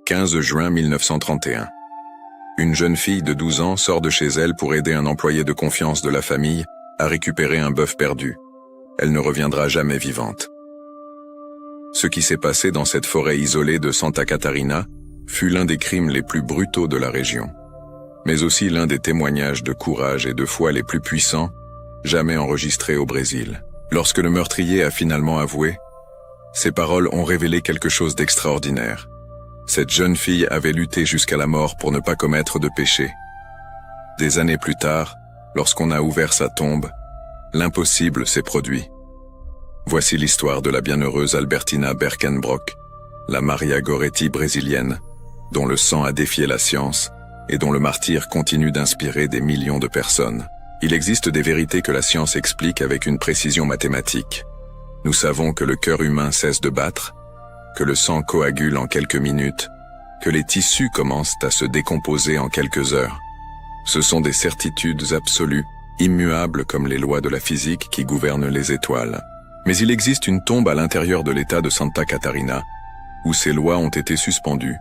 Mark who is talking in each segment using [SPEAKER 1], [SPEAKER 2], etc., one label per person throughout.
[SPEAKER 1] 15 juin 1931. Une jeune fille de 12 ans sort de chez elle pour aider un employé de confiance de la famille à récupérer un bœuf perdu. Elle ne reviendra jamais vivante. Ce qui s'est passé dans cette forêt isolée de Santa Catarina fut l'un des crimes les plus brutaux de la région, mais aussi l'un des témoignages de courage et de foi les plus puissants jamais enregistrés au Brésil. Lorsque le meurtrier a finalement avoué, ses paroles ont révélé quelque chose d'extraordinaire. Cette jeune fille avait lutté jusqu'à la mort pour ne pas commettre de péché. Des années plus tard, lorsqu'on a ouvert sa tombe, l'impossible s'est produit. Voici l'histoire de la bienheureuse Albertina Berkenbrock, la Maria Goretti brésilienne, dont le sang a défié la science et dont le martyre continue d'inspirer des millions de personnes. Il existe des vérités que la science explique avec une précision mathématique. Nous savons que le cœur humain cesse de battre, que le sang coagule en quelques minutes, que les tissus commencent à se décomposer en quelques heures. Ce sont des certitudes absolues, immuables comme les lois de la physique qui gouvernent les étoiles. Mais il existe une tombe à l'intérieur de l'état de Santa Catarina, où ces lois ont été suspendues,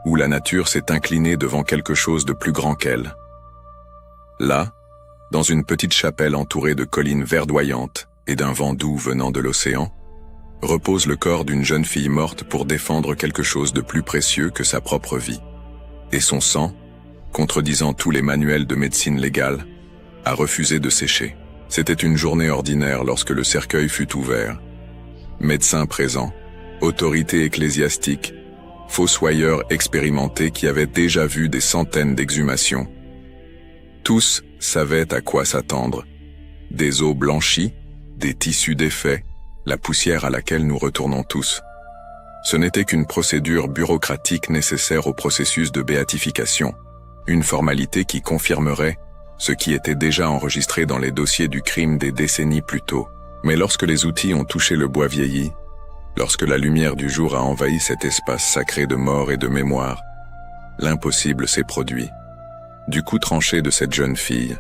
[SPEAKER 1] où la nature s'est inclinée devant quelque chose de plus grand qu'elle. Là, dans une petite chapelle entourée de collines verdoyantes et d'un vent doux venant de l'océan, repose le corps d'une jeune fille morte pour défendre quelque chose de plus précieux que sa propre vie. Et son sang, contredisant tous les manuels de médecine légale, a refusé de sécher. C'était une journée ordinaire lorsque le cercueil fut ouvert. Médecins présents, autorités ecclésiastiques, fossoyeurs expérimentés qui avaient déjà vu des centaines d'exhumations. Tous savaient à quoi s'attendre. Des os blanchis, des tissus défaits, la poussière à laquelle nous retournons tous. Ce n'était qu'une procédure bureaucratique nécessaire au processus de béatification, une formalité qui confirmerait ce qui était déjà enregistré dans les dossiers du crime des décennies plus tôt. Mais lorsque les outils ont touché le bois vieilli, lorsque la lumière du jour a envahi cet espace sacré de mort et de mémoire, l'impossible s'est produit. Du coup tranché de cette jeune fille,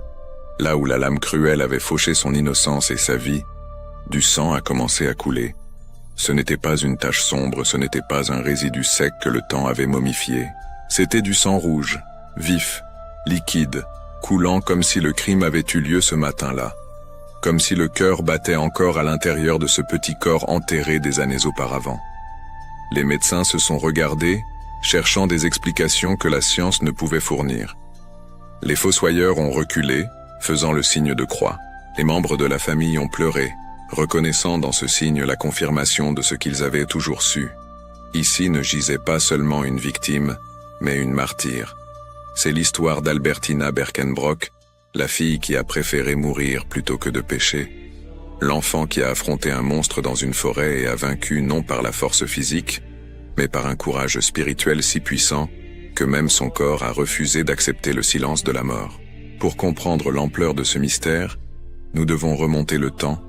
[SPEAKER 1] là où la lame cruelle avait fauché son innocence et sa vie, du sang a commencé à couler. Ce n'était pas une tache sombre, ce n'était pas un résidu sec que le temps avait momifié. C'était du sang rouge, vif, liquide, coulant comme si le crime avait eu lieu ce matin-là, comme si le cœur battait encore à l'intérieur de ce petit corps enterré des années auparavant. Les médecins se sont regardés, cherchant des explications que la science ne pouvait fournir. Les fossoyeurs ont reculé, faisant le signe de croix. Les membres de la famille ont pleuré, reconnaissant dans ce signe la confirmation de ce qu'ils avaient toujours su. Ici ne gisait pas seulement une victime, mais une martyre. C'est l'histoire d'Albertina Berkenbrock, la fille qui a préféré mourir plutôt que de pécher. L'enfant qui a affronté un monstre dans une forêt et a vaincu non par la force physique, mais par un courage spirituel si puissant que même son corps a refusé d'accepter le silence de la mort. Pour comprendre l'ampleur de ce mystère, nous devons remonter le temps,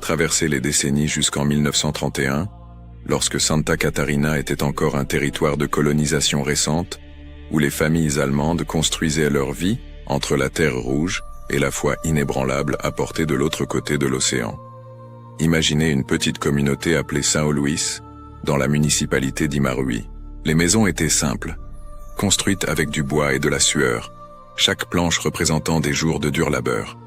[SPEAKER 1] traverser les décennies jusqu'en 1931, lorsque Santa Catarina était encore un territoire de colonisation récente, où les familles allemandes construisaient leur vie entre la Terre Rouge et la foi inébranlable apportée de l'autre côté de l'océan. Imaginez une petite communauté appelée São Luís, dans la municipalité d'Imarui. Les maisons étaient simples, construites avec du bois et de la sueur, chaque planche représentant des jours de dur labeur.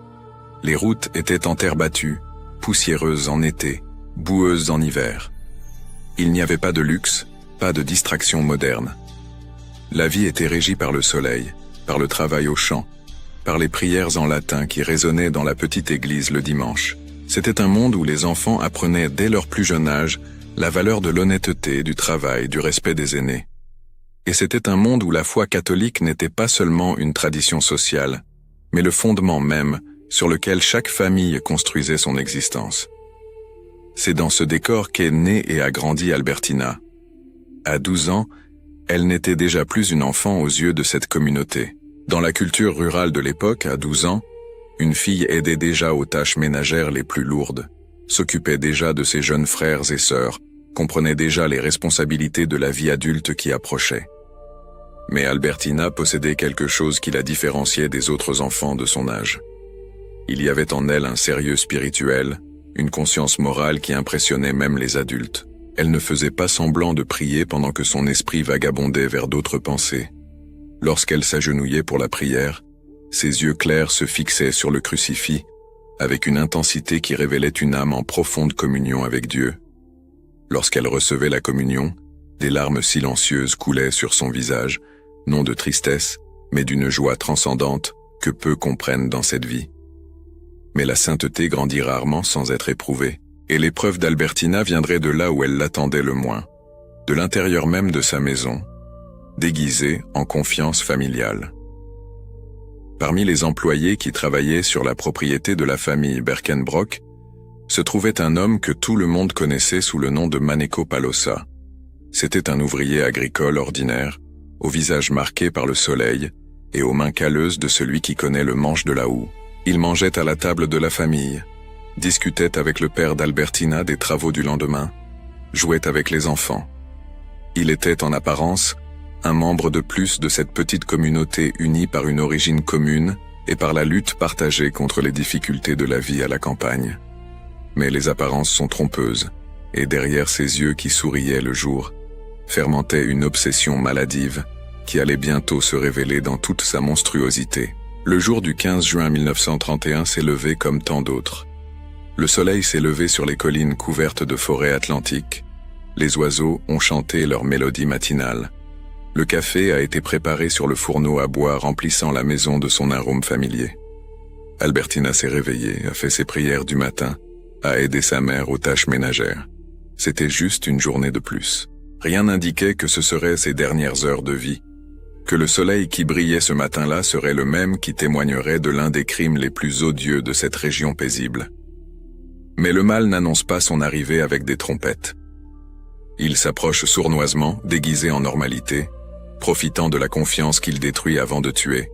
[SPEAKER 1] Les routes étaient en terre battue, poussiéreuses en été, boueuses en hiver. Il n'y avait pas de luxe, pas de distraction moderne. La vie était régie par le soleil, par le travail au champ, par les prières en latin qui résonnaient dans la petite église le dimanche. C'était un monde où les enfants apprenaient dès leur plus jeune âge la valeur de l'honnêteté, du travail, du respect des aînés. Et c'était un monde où la foi catholique n'était pas seulement une tradition sociale, mais le fondement même sur lequel chaque famille construisait son existence. C'est dans ce décor qu'est née et a grandi Albertina. À 12 ans, elle n'était déjà plus une enfant aux yeux de cette communauté. Dans la culture rurale de l'époque, à 12 ans, une fille aidait déjà aux tâches ménagères les plus lourdes, s'occupait déjà de ses jeunes frères et sœurs, comprenait déjà les responsabilités de la vie adulte qui approchait. Mais Albertina possédait quelque chose qui la différenciait des autres enfants de son âge. Il y avait en elle un sérieux spirituel, une conscience morale qui impressionnait même les adultes. Elle ne faisait pas semblant de prier pendant que son esprit vagabondait vers d'autres pensées. Lorsqu'elle s'agenouillait pour la prière, ses yeux clairs se fixaient sur le crucifix, avec une intensité qui révélait une âme en profonde communion avec Dieu. Lorsqu'elle recevait la communion, des larmes silencieuses coulaient sur son visage, non de tristesse, mais d'une joie transcendante que peu comprennent dans cette vie. Mais la sainteté grandit rarement sans être éprouvée, et l'épreuve d'Albertina viendrait de là où elle l'attendait le moins, de l'intérieur même de sa maison, déguisée en confiance familiale. Parmi les employés qui travaillaient sur la propriété de la famille Berkenbrock, se trouvait un homme que tout le monde connaissait sous le nom de Maneko Palosa. C'était un ouvrier agricole ordinaire, au visage marqué par le soleil et aux mains calleuses de celui qui connaît le manche de la houe. Il mangeait à la table de la famille, discutait avec le père d'Albertina des travaux du lendemain, jouait avec les enfants. Il était en apparence un membre de plus de cette petite communauté unie par une origine commune et par la lutte partagée contre les difficultés de la vie à la campagne. Mais les apparences sont trompeuses, et derrière ces yeux qui souriaient le jour, fermentait une obsession maladive qui allait bientôt se révéler dans toute sa monstruosité. Le jour du 15 juin 1931 s'est levé comme tant d'autres. Le soleil s'est levé sur les collines couvertes de forêts atlantiques. Les oiseaux ont chanté leur mélodie matinale. Le café a été préparé sur le fourneau à bois remplissant la maison de son arôme familier. Albertina s'est réveillée, a fait ses prières du matin, a aidé sa mère aux tâches ménagères. C'était juste une journée de plus. Rien n'indiquait que ce seraient ses dernières heures de vie, que le soleil qui brillait ce matin-là serait le même qui témoignerait de l'un des crimes les plus odieux de cette région paisible. Mais le mal n'annonce pas son arrivée avec des trompettes. Il s'approche sournoisement, déguisé en normalité, profitant de la confiance qu'il détruit avant de tuer.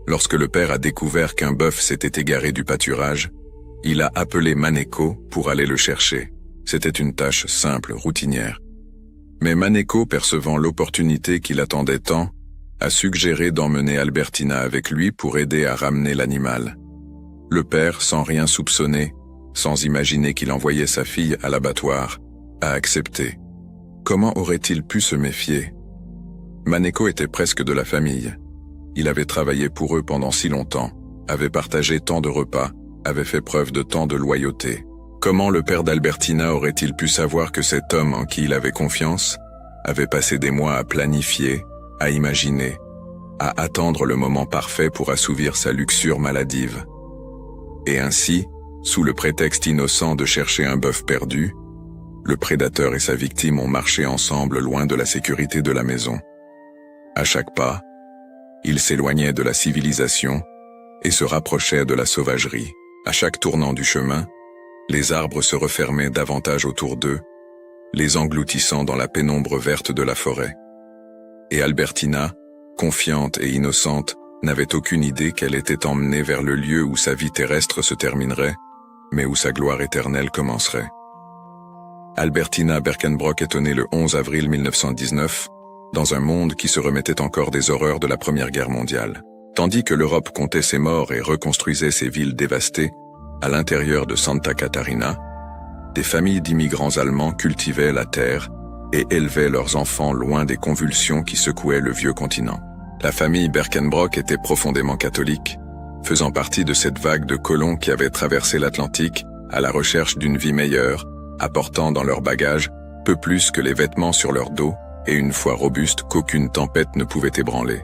[SPEAKER 1] Lorsque le père a découvert qu'un bœuf s'était égaré du pâturage, il a appelé Maneko pour aller le chercher. C'était une tâche simple, routinière. Mais Maneko, percevant l'opportunité qu'il attendait tant, a suggéré d'emmener Albertina avec lui pour aider à ramener l'animal. Le père, sans rien soupçonner, sans imaginer qu'il envoyait sa fille à l'abattoir, a accepté. Comment aurait-il pu se méfier? Maneko était presque de la famille. Il avait travaillé pour eux pendant si longtemps, avait partagé tant de repas, avait fait preuve de tant de loyauté. Comment le père d'Albertina aurait-il pu savoir que cet homme en qui il avait confiance avait passé des mois à planifier, à imaginer, à attendre le moment parfait pour assouvir sa luxure maladive? Et ainsi, sous le prétexte innocent de chercher un bœuf perdu, le prédateur et sa victime ont marché ensemble loin de la sécurité de la maison. À chaque pas, ils s'éloignaient de la civilisation et se rapprochaient de la sauvagerie. À chaque tournant du chemin, les arbres se refermaient davantage autour d'eux, les engloutissant dans la pénombre verte de la forêt. Et Albertina, confiante et innocente, n'avait aucune idée qu'elle était emmenée vers le lieu où sa vie terrestre se terminerait, mais où sa gloire éternelle commencerait. Albertina Berkenbrock est née le 11 avril 1919, dans un monde qui se remettait encore des horreurs de la Première Guerre mondiale. Tandis que l'Europe comptait ses morts et reconstruisait ses villes dévastées, à l'intérieur de Santa Catarina, des familles d'immigrants allemands cultivaient la terre et élevaient leurs enfants loin des convulsions qui secouaient le vieux continent. La famille Berkenbrock était profondément catholique, faisant partie de cette vague de colons qui avaient traversé l'Atlantique à la recherche d'une vie meilleure, apportant dans leur bagage peu plus que les vêtements sur leur dos et une foi robuste qu'aucune tempête ne pouvait ébranler.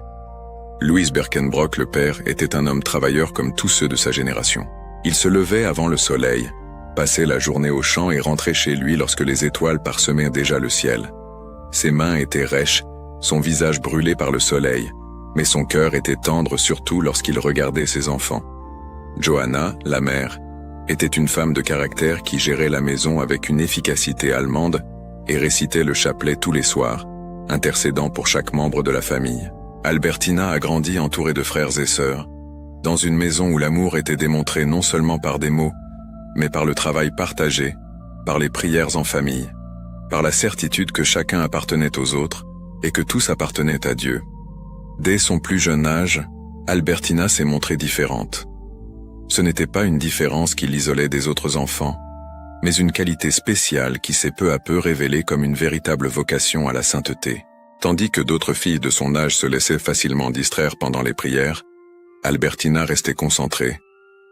[SPEAKER 1] Louis Berkenbrock, le père, était un homme travailleur comme tous ceux de sa génération. Il se levait avant le soleil, passait la journée au champ et rentrait chez lui lorsque les étoiles parsemaient déjà le ciel. Ses mains étaient rêches, son visage brûlé par le soleil, mais son cœur était tendre surtout lorsqu'il regardait ses enfants. Johanna, la mère, était une femme de caractère qui gérait la maison avec une efficacité allemande et récitait le chapelet tous les soirs, intercédant pour chaque membre de la famille. Albertina a grandi entourée de frères et sœurs, dans une maison où l'amour était démontré non seulement par des mots, mais par le travail partagé, par les prières en famille, par la certitude que chacun appartenait aux autres et que tous appartenaient à Dieu. Dès son plus jeune âge, Albertina s'est montrée différente. Ce n'était pas une différence qui l'isolait des autres enfants, mais une qualité spéciale qui s'est peu à peu révélée comme une véritable vocation à la sainteté. Tandis que d'autres filles de son âge se laissaient facilement distraire pendant les prières, Albertina restait concentrée,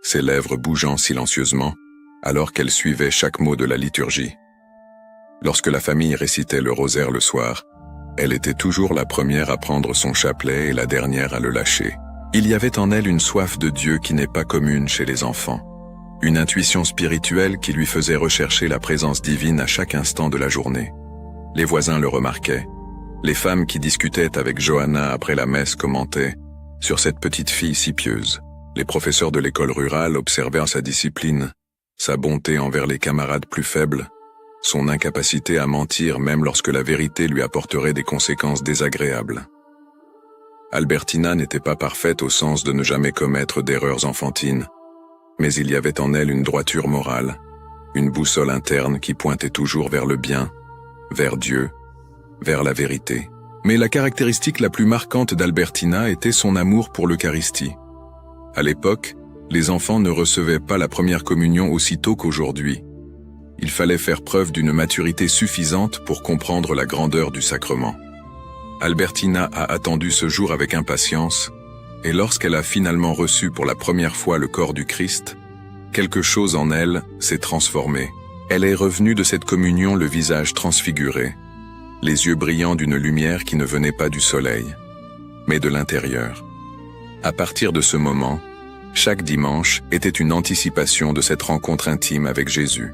[SPEAKER 1] ses lèvres bougeant silencieusement, alors qu'elle suivait chaque mot de la liturgie. Lorsque la famille récitait le rosaire le soir, elle était toujours la première à prendre son chapelet et la dernière à le lâcher. Il y avait en elle une soif de Dieu qui n'est pas commune chez les enfants. Une intuition spirituelle qui lui faisait rechercher la présence divine à chaque instant de la journée. Les voisins le remarquaient. Les femmes qui discutaient avec Johanna après la messe commentaient sur cette petite fille si pieuse. Les professeurs de l'école rurale observaient sa discipline, sa bonté envers les camarades plus faibles, son incapacité à mentir même lorsque la vérité lui apporterait des conséquences désagréables. Albertina n'était pas parfaite au sens de ne jamais commettre d'erreurs enfantines, mais il y avait en elle une droiture morale, une boussole interne qui pointait toujours vers le bien, vers Dieu, vers la vérité. Mais la caractéristique la plus marquante d'Albertina était son amour pour l'Eucharistie. À l'époque, les enfants ne recevaient pas la première communion aussitôt qu'aujourd'hui. Il fallait faire preuve d'une maturité suffisante pour comprendre la grandeur du sacrement. Albertina a attendu ce jour avec impatience, et lorsqu'elle a finalement reçu pour la première fois le corps du Christ, quelque chose en elle s'est transformé. Elle est revenue de cette communion le visage transfiguré, les yeux brillants d'une lumière qui ne venait pas du soleil, mais de l'intérieur. À partir de ce moment, chaque dimanche était une anticipation de cette rencontre intime avec Jésus.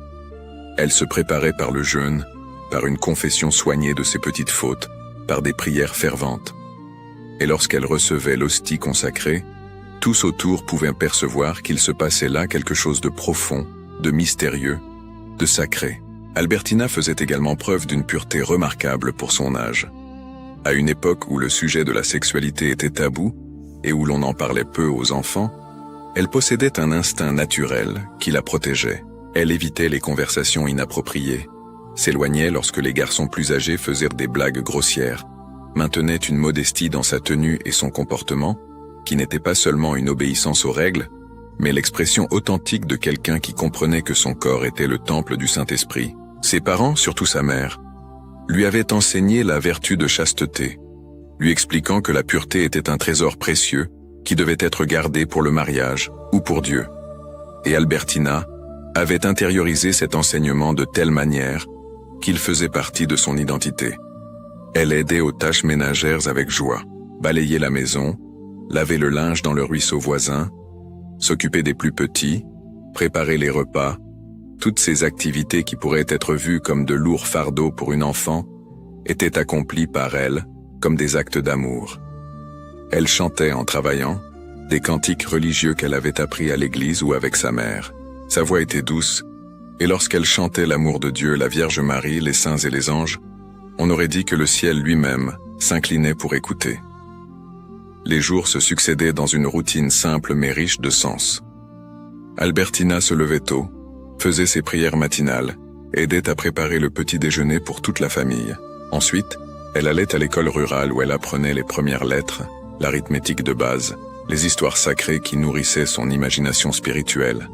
[SPEAKER 1] Elle se préparait par le jeûne, par une confession soignée de ses petites fautes, par des prières ferventes. Et lorsqu'elle recevait l'hostie consacrée, tous autour pouvaient percevoir qu'il se passait là quelque chose de profond, de mystérieux, de sacré. Albertina faisait également preuve d'une pureté remarquable pour son âge. À une époque où le sujet de la sexualité était tabou, et où l'on en parlait peu aux enfants, elle possédait un instinct naturel qui la protégeait. Elle évitait les conversations inappropriées, s'éloignait lorsque les garçons plus âgés faisaient des blagues grossières, maintenait une modestie dans sa tenue et son comportement, qui n'était pas seulement une obéissance aux règles, mais l'expression authentique de quelqu'un qui comprenait que son corps était le temple du Saint-Esprit. Ses parents, surtout sa mère, lui avaient enseigné la vertu de chasteté, lui expliquant que la pureté était un trésor précieux qui devait être gardé pour le mariage ou pour Dieu. Et Albertina avait intériorisé cet enseignement de telle manière qu'il faisait partie de son identité. Elle aidait aux tâches ménagères avec joie, balayait la maison, lavait le linge dans le ruisseau voisin, s'occuper des plus petits, préparer les repas. Toutes ces activités qui pourraient être vues comme de lourds fardeaux pour une enfant étaient accomplies par elle comme des actes d'amour. Elle chantait en travaillant des cantiques religieux qu'elle avait appris à l'église ou avec sa mère. Sa voix était douce, et lorsqu'elle chantait l'amour de Dieu, la Vierge Marie, les saints et les anges, on aurait dit que le ciel lui-même s'inclinait pour écouter. Les jours se succédaient dans une routine simple mais riche de sens. Albertina se levait tôt, faisait ses prières matinales, aidait à préparer le petit déjeuner pour toute la famille. Ensuite, elle allait à l'école rurale où elle apprenait les premières lettres, l'arithmétique de base, les histoires sacrées qui nourrissaient son imagination spirituelle.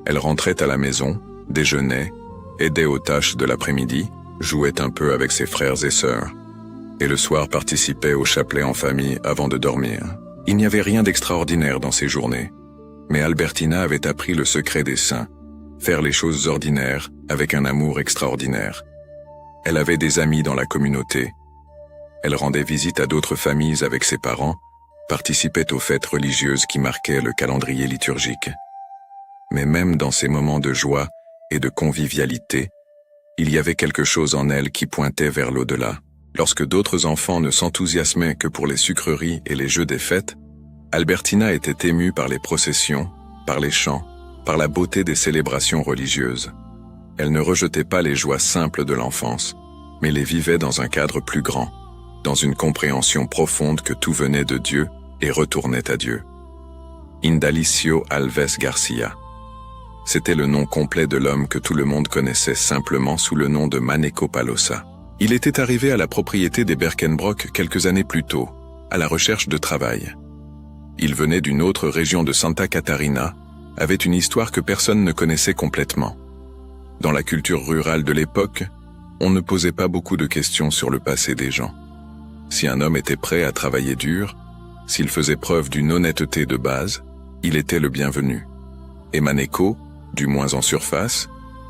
[SPEAKER 1] Elle rentrait à la maison, déjeunait, aidait aux tâches de l'après-midi, jouait un peu avec ses frères et sœurs, et le soir participait au chapelet en famille avant de dormir. Il n'y avait rien d'extraordinaire dans ces journées, mais Albertina avait appris le secret des saints, faire les choses ordinaires avec un amour extraordinaire. Elle avait des amis dans la communauté. Elle rendait visite à d'autres familles avec ses parents, participait aux fêtes religieuses qui marquaient le calendrier liturgique. Mais même dans ces moments de joie et de convivialité, il y avait quelque chose en elle qui pointait vers l'au-delà. Lorsque d'autres enfants ne s'enthousiasmaient que pour les sucreries et les jeux des fêtes, Albertina était émue par les processions, par les chants, par la beauté des célébrations religieuses. Elle ne rejetait pas les joies simples de l'enfance, mais les vivait dans un cadre plus grand, dans une compréhension profonde que tout venait de Dieu et retournait à Dieu. Indalicio Alves Garcia. C'était le nom complet de l'homme que tout le monde connaissait simplement sous le nom de Maneco Palosa. Il était arrivé à la propriété des Berkenbrock quelques années plus tôt, à la recherche de travail. Il venait d'une autre région de Santa Catarina, avait une histoire que personne ne connaissait complètement. Dans la culture rurale de l'époque, on ne posait pas beaucoup de questions sur le passé des gens. Si un homme était prêt à travailler dur, s'il faisait preuve d'une honnêteté de base, il était le bienvenu. Et Maneko, du moins en surface,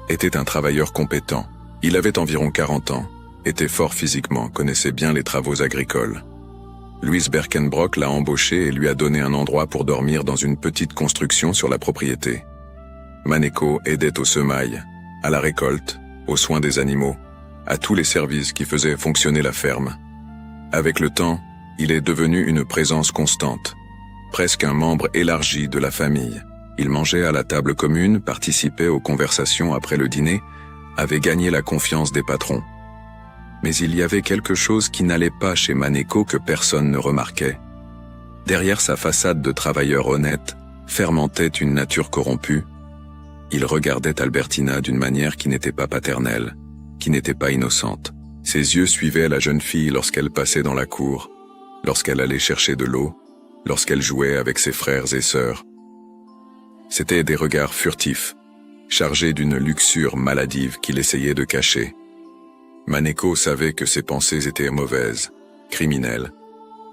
[SPEAKER 1] était un travailleur compétent. Il avait environ 40 ans, était fort physiquement, connaissait bien les travaux agricoles. Louise Berkenbrock l'a embauché et lui a donné un endroit pour dormir dans une petite construction sur la propriété. Maneko aidait au semail, à la récolte, aux soins des animaux, à tous les services qui faisaient fonctionner la ferme. Avec le temps, il est devenu une présence constante, presque un membre élargi de la famille. Il mangeait à la table commune, participait aux conversations après le dîner, avait gagné la confiance des patrons. Mais il y avait quelque chose qui n'allait pas chez Maneko que personne ne remarquait. Derrière sa façade de travailleur honnête, fermentait une nature corrompue. Il regardait Albertina d'une manière qui n'était pas paternelle, qui n'était pas innocente. Ses yeux suivaient la jeune fille lorsqu'elle passait dans la cour, lorsqu'elle allait chercher de l'eau, lorsqu'elle jouait avec ses frères et sœurs. C'étaient des regards furtifs, chargés d'une luxure maladive qu'il essayait de cacher. Maneko savait que ses pensées étaient mauvaises, criminelles,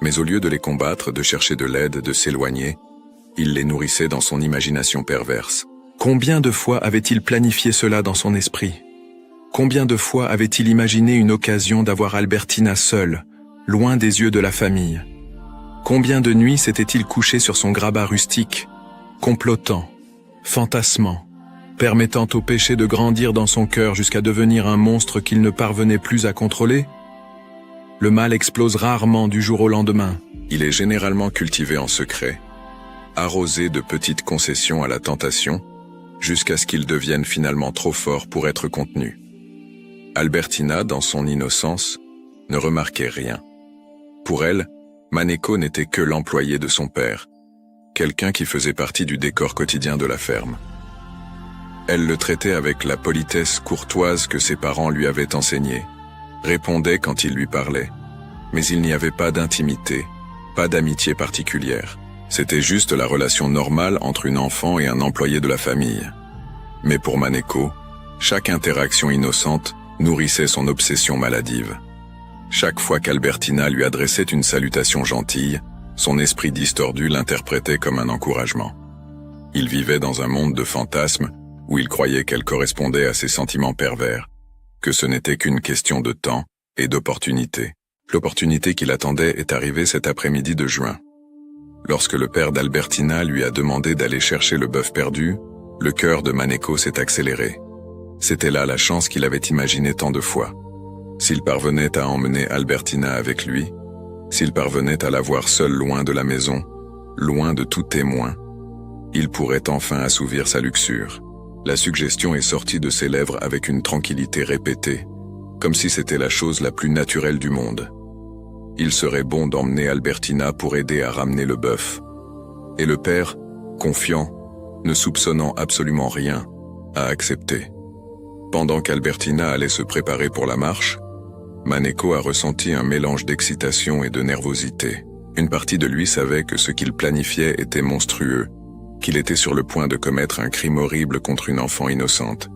[SPEAKER 1] mais au lieu de les combattre, de chercher de l'aide, de s'éloigner, il les nourrissait dans son imagination perverse. Combien de fois avait-il planifié cela dans son esprit? Combien de fois avait-il imaginé une occasion d'avoir Albertina seule, loin des yeux de la famille? Combien de nuits s'était-il couché sur son grabat rustique, complotant, fantasmant, permettant au péché de grandir dans son cœur jusqu'à devenir un monstre qu'il ne parvenait plus à contrôler? Le mal explose rarement du jour au lendemain. Il est généralement cultivé en secret, arrosé de petites concessions à la tentation, jusqu'à ce qu'il devienne finalement trop fort pour être contenu. Albertina, dans son innocence, ne remarquait rien. Pour elle, Maneko n'était que l'employé de son père, quelqu'un qui faisait partie du décor quotidien de la ferme. Elle le traitait avec la politesse courtoise que ses parents lui avaient enseignée, répondait quand il lui parlait, mais il n'y avait pas d'intimité, pas d'amitié particulière. C'était juste la relation normale entre une enfant et un employé de la famille. Mais pour Maneko, chaque interaction innocente nourrissait son obsession maladive. Chaque fois qu'Albertina lui adressait une salutation gentille, son esprit distordu l'interprétait comme un encouragement. Il vivait dans un monde de fantasmes où il croyait qu'elle correspondait à ses sentiments pervers, que ce n'était qu'une question de temps et d'opportunité. L'opportunité qu'il attendait est arrivée cet après-midi de juin. Lorsque le père d'Albertina lui a demandé d'aller chercher le bœuf perdu, le cœur de Maneko s'est accéléré. C'était là la chance qu'il avait imaginée tant de fois. S'il parvenait à emmener Albertina avec lui, s'il parvenait à la voir seule loin de la maison, loin de tout témoin, il pourrait enfin assouvir sa luxure. La suggestion est sortie de ses lèvres avec une tranquillité répétée, comme si c'était la chose la plus naturelle du monde. Il serait bon d'emmener Albertina pour aider à ramener le bœuf. Et le père, confiant, ne soupçonnant absolument rien, a accepté. Pendant qu'Albertina allait se préparer pour la marche, Maneko a ressenti un mélange d'excitation et de nervosité. Une partie de lui savait que ce qu'il planifiait était monstrueux, qu'il était sur le point de commettre un crime horrible contre une enfant innocente.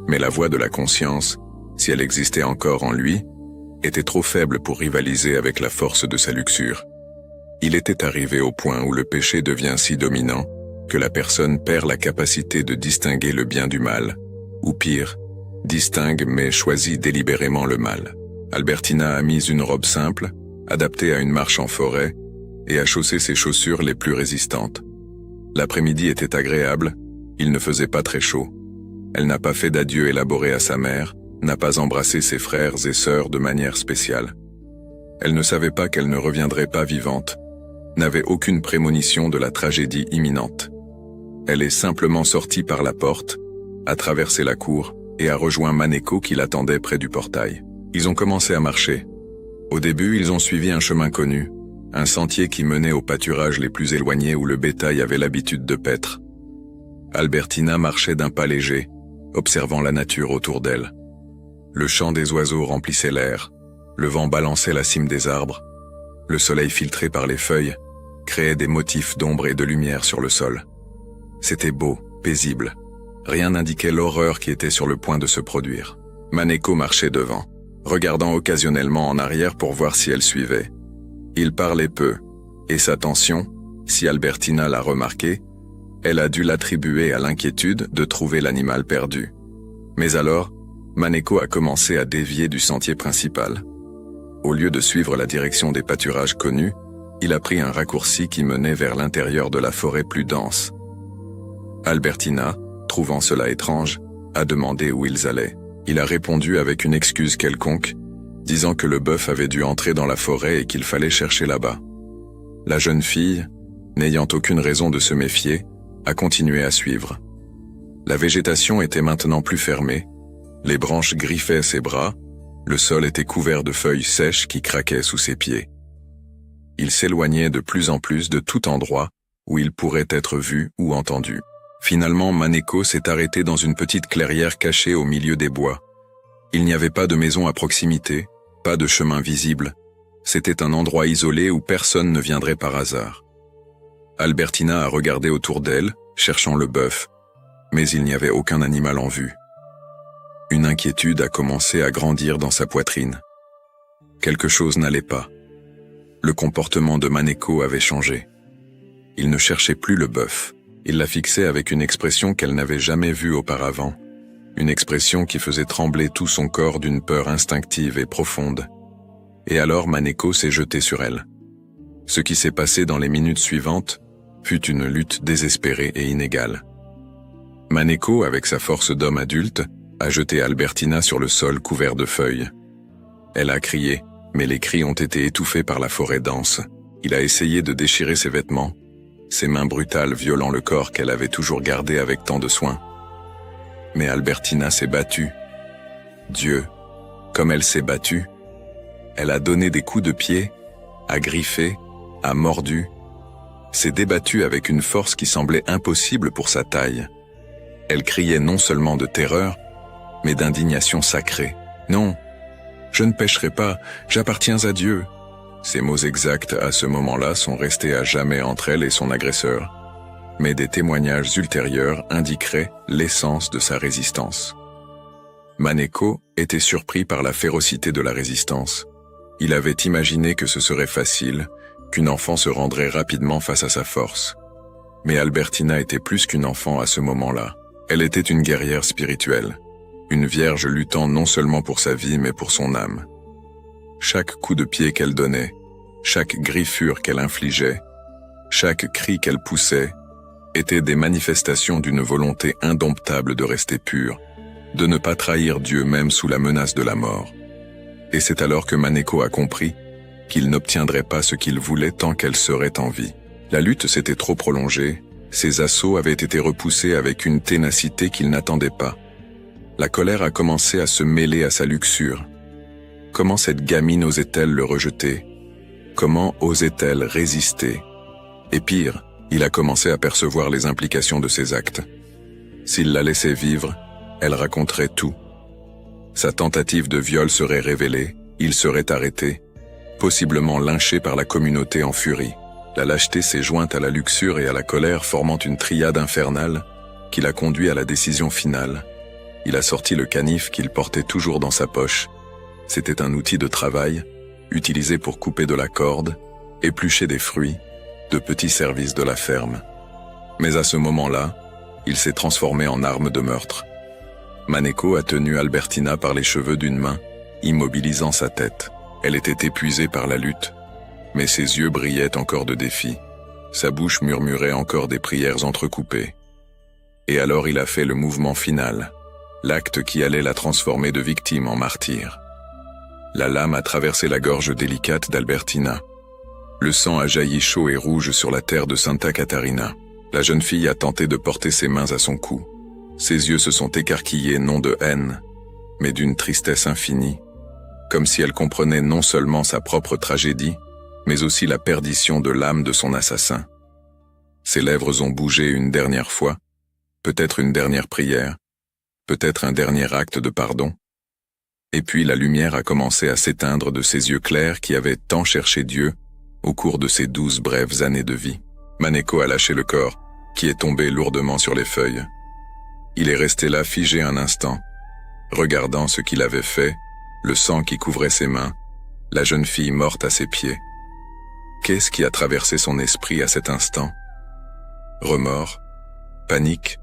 [SPEAKER 1] Mais la voix de la conscience, si elle existait encore en lui, était trop faible pour rivaliser avec la force de sa luxure. Il était arrivé au point où le péché devient si dominant que la personne perd la capacité de distinguer le bien du mal, ou pire, distingue mais choisit délibérément le mal. Albertina a mis une robe simple, adaptée à une marche en forêt, et a chaussé ses chaussures les plus résistantes. L'après-midi était agréable, il ne faisait pas très chaud. Elle n'a pas fait d'adieu élaboré à sa mère, n'a pas embrassé ses frères et sœurs de manière spéciale. Elle ne savait pas qu'elle ne reviendrait pas vivante, n'avait aucune prémonition de la tragédie imminente. Elle est simplement sortie par la porte, a traversé la cour et a rejoint Maneko qui l'attendait près du portail. Ils ont commencé à marcher. Au début, ils ont suivi un chemin connu, un sentier qui menait aux pâturages les plus éloignés où le bétail avait l'habitude de paître. Albertina marchait d'un pas léger, observant la nature autour d'elle. Le chant des oiseaux remplissait l'air, le vent balançait la cime des arbres, le soleil filtré par les feuilles créait des motifs d'ombre et de lumière sur le sol. C'était beau, paisible, Rien n'indiquait l'horreur qui était sur le point de se produire. Maneko marchait devant, regardant occasionnellement en arrière pour voir si elle suivait. Il parlait peu, et sa tension, si Albertina l'a remarqué, elle a dû l'attribuer à l'inquiétude de trouver l'animal perdu. Mais alors, Maneko a commencé à dévier du sentier principal. Au lieu de suivre la direction des pâturages connus, il a pris un raccourci qui menait vers l'intérieur de la forêt plus dense. Albertina, trouvant cela étrange, a demandé où ils allaient. Il a répondu avec une excuse quelconque, disant que le bœuf avait dû entrer dans la forêt et qu'il fallait chercher là-bas. La jeune fille, n'ayant aucune raison de se méfier, a continué à suivre. La végétation était maintenant plus fermée, les branches griffaient ses bras, le sol était couvert de feuilles sèches qui craquaient sous ses pieds. Il s'éloignait de plus en plus de tout endroit où il pourrait être vu ou entendu. Finalement, Maneko s'est arrêté dans une petite clairière cachée au milieu des bois. Il n'y avait pas de maison à proximité, pas de chemin visible. C'était un endroit isolé où personne ne viendrait par hasard. Albertina a regardé autour d'elle, cherchant le bœuf, mais il n'y avait aucun animal en vue. Une inquiétude a commencé à grandir dans sa poitrine. Quelque chose n'allait pas. Le comportement de Maneko avait changé. Il ne cherchait plus le bœuf. Il la fixait avec une expression qu'elle n'avait jamais vue auparavant, une expression qui faisait trembler tout son corps d'une peur instinctive et profonde. Et alors Maneko s'est jeté sur elle. Ce qui s'est passé dans les minutes suivantes fut une lutte désespérée et inégale. Maneko, avec sa force d'homme adulte, a jeté Albertina sur le sol couvert de feuilles. Elle a crié, mais les cris ont été étouffés par la forêt dense. Il a essayé de déchirer ses vêtements, ses mains brutales violant le corps qu'elle avait toujours gardé avec tant de soin. Mais Albertina s'est battue. Dieu, comme elle s'est battue. Elle a donné des coups de pied, a griffé, a mordu, s'est débattue avec une force qui semblait impossible pour sa taille. Elle criait non seulement de terreur, mais d'indignation sacrée. « Non, je ne pécherai pas, j'appartiens à Dieu !» Ces mots exacts à ce moment-là sont restés à jamais entre elle et son agresseur, mais des témoignages ultérieurs indiqueraient l'essence de sa résistance. Maneko était surpris par la férocité de la résistance. Il avait imaginé que ce serait facile, qu'une enfant se rendrait rapidement face à sa force. Mais Albertina était plus qu'une enfant à ce moment-là. Elle était une guerrière spirituelle, une vierge luttant non seulement pour sa vie mais pour son âme. Chaque coup de pied qu'elle donnait, chaque griffure qu'elle infligeait, chaque cri qu'elle poussait, étaient des manifestations d'une volonté indomptable de rester pure, de ne pas trahir Dieu même sous la menace de la mort. Et c'est alors que Maneko a compris qu'il n'obtiendrait pas ce qu'il voulait tant qu'elle serait en vie. La lutte s'était trop prolongée, ses assauts avaient été repoussés avec une ténacité qu'il n'attendait pas. La colère a commencé à se mêler à sa luxure. Comment cette gamine osait-elle le rejeter? Comment osait-elle résister? Et pire, il a commencé à percevoir les implications de ses actes. S'il la laissait vivre, elle raconterait tout. Sa tentative de viol serait révélée, il serait arrêté, possiblement lynché par la communauté en furie. La lâcheté s'est jointe à la luxure et à la colère, formant une triade infernale qui l'a conduit à la décision finale. Il a sorti le canif qu'il portait toujours dans sa poche. C'était un outil de travail, utilisé pour couper de la corde, éplucher des fruits, de petits services de la ferme. Mais à ce moment-là, il s'est transformé en arme de meurtre. Maneko a tenu Albertina par les cheveux d'une main, immobilisant sa tête. Elle était épuisée par la lutte, mais ses yeux brillaient encore de défi. Sa bouche murmurait encore des prières entrecoupées. Et alors il a fait le mouvement final, l'acte qui allait la transformer de victime en martyr. La lame a traversé la gorge délicate d'Albertina. Le sang a jailli chaud et rouge sur la terre de Santa Catarina. La jeune fille a tenté de porter ses mains à son cou. Ses yeux se sont écarquillés non de haine, mais d'une tristesse infinie, comme si elle comprenait non seulement sa propre tragédie, mais aussi la perdition de l'âme de son assassin. Ses lèvres ont bougé une dernière fois, peut-être une dernière prière, peut-être un dernier acte de pardon. Et puis la lumière a commencé à s'éteindre de ses yeux clairs qui avaient tant cherché Dieu au cours de ces 12 brèves années de vie. Maneko a lâché le corps, qui est tombé lourdement sur les feuilles. Il est resté là figé un instant, regardant ce qu'il avait fait, le sang qui couvrait ses mains, la jeune fille morte à ses pieds. Qu'est-ce qui a traversé son esprit à cet instant? Remords? Panique?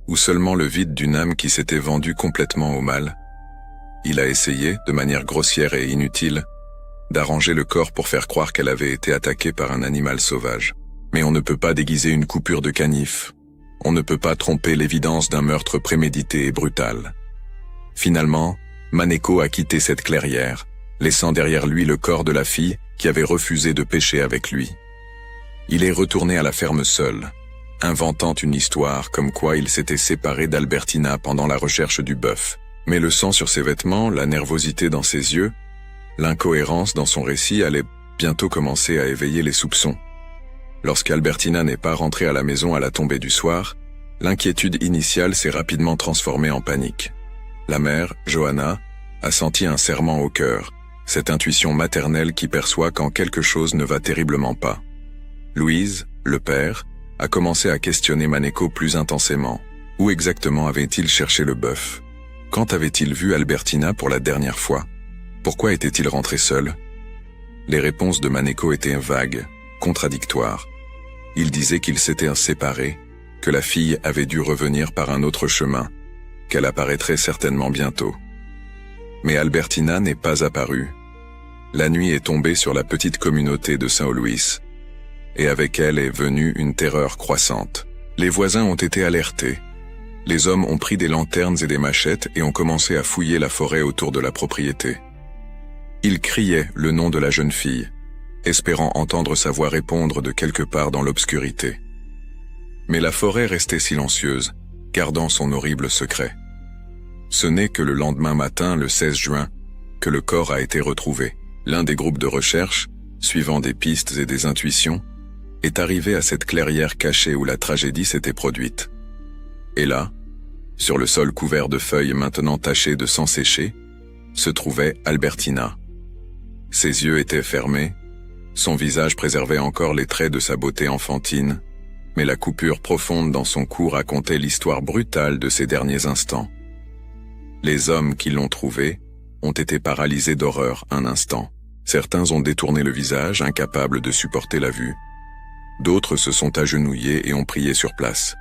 [SPEAKER 1] Ou seulement le vide d'une âme qui s'était vendue complètement au mal? Il a essayé, de manière grossière et inutile, d'arranger le corps pour faire croire qu'elle avait été attaquée par un animal sauvage. Mais on ne peut pas déguiser une coupure de canif. On ne peut pas tromper l'évidence d'un meurtre prémédité et brutal. Finalement, Maneko a quitté cette clairière, laissant derrière lui le corps de la fille qui avait refusé de pêcher avec lui. Il est retourné à la ferme seul, inventant une histoire comme quoi il s'était séparé d'Albertina pendant la recherche du bœuf. Mais le sang sur ses vêtements, la nervosité dans ses yeux, l'incohérence dans son récit allaient bientôt commencer à éveiller les soupçons. Lorsqu'Albertina n'est pas rentrée à la maison à la tombée du soir, l'inquiétude initiale s'est rapidement transformée en panique. La mère, Johanna, a senti un serrement au cœur, cette intuition maternelle qui perçoit quand quelque chose ne va terriblement pas. Louise, le père, a commencé à questionner Maneko plus intensément. Où exactement avait-il cherché le bœuf? Quand avait-il vu Albertina pour la dernière fois? Pourquoi était-il rentré seul? Les réponses de Maneko étaient vagues, contradictoires. Il disait qu'ils s'étaient séparés, que la fille avait dû revenir par un autre chemin, qu'elle apparaîtrait certainement bientôt. Mais Albertina n'est pas apparue. La nuit est tombée sur la petite communauté de Saint-Louis, et avec elle est venue une terreur croissante. Les voisins ont été alertés. Les hommes ont pris des lanternes et des machettes et ont commencé à fouiller la forêt autour de la propriété. Ils criaient le nom de la jeune fille, espérant entendre sa voix répondre de quelque part dans l'obscurité. Mais la forêt restait silencieuse, gardant son horrible secret. Ce n'est que le lendemain matin, le 16 juin, que le corps a été retrouvé. L'un des groupes de recherche, suivant des pistes et des intuitions, est arrivé à cette clairière cachée où la tragédie s'était produite. Et là, sur le sol couvert de feuilles maintenant tachées de sang séché, se trouvait Albertina. Ses yeux étaient fermés, son visage préservait encore les traits de sa beauté enfantine, mais la coupure profonde dans son cou racontait l'histoire brutale de ses derniers instants. Les hommes qui l'ont trouvée ont été paralysés d'horreur un instant. Certains ont détourné le visage, incapables de supporter la vue. D'autres se sont agenouillés et ont prié sur place.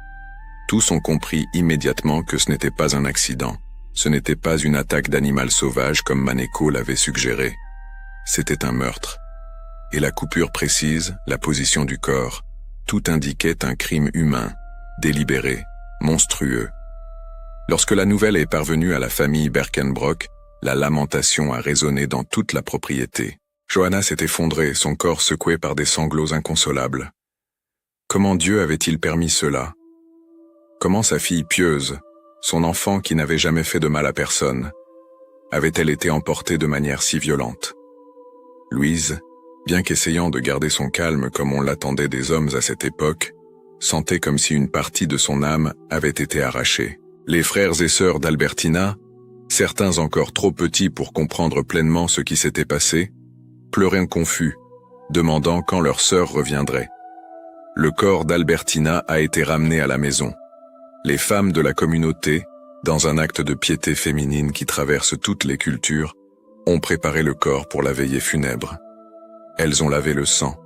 [SPEAKER 1] Tous ont compris immédiatement que ce n'était pas un accident. Ce n'était pas une attaque d'animal sauvage comme Maneko l'avait suggéré. C'était un meurtre. Et la coupure précise, la position du corps, tout indiquait un crime humain, délibéré, monstrueux. Lorsque la nouvelle est parvenue à la famille Berkenbrock, la lamentation a résonné dans toute la propriété. Johanna s'est effondrée, son corps secoué par des sanglots inconsolables. Comment Dieu avait-il permis cela? Comment sa fille pieuse, son enfant qui n'avait jamais fait de mal à personne, avait-elle été emportée de manière si violente? Louise, bien qu'essayant de garder son calme comme on l'attendait des hommes à cette époque, sentait comme si une partie de son âme avait été arrachée. Les frères et sœurs d'Albertina, certains encore trop petits pour comprendre pleinement ce qui s'était passé, pleuraient confus, demandant quand leur sœur reviendrait. Le corps d'Albertina a été ramené à la maison. Les femmes de la communauté, dans un acte de piété féminine qui traverse toutes les cultures, ont préparé le corps pour la veillée funèbre. Elles ont lavé le sang,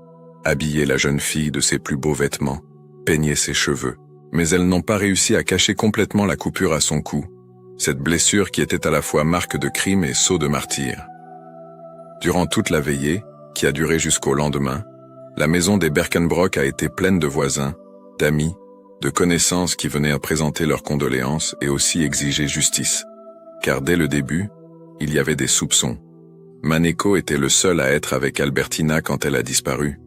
[SPEAKER 1] habillé la jeune fille de ses plus beaux vêtements, peigné ses cheveux, mais elles n'ont pas réussi à cacher complètement la coupure à son cou, cette blessure qui était à la fois marque de crime et sceau de martyr. Durant toute la veillée, qui a duré jusqu'au lendemain, la maison des Berkenbrock a été pleine de voisins, d'amis, de connaissances qui venaient à présenter leurs condoléances et aussi exiger justice. Car dès le début, il y avait des soupçons. Maneko était le seul à être avec Albertina quand elle a disparu.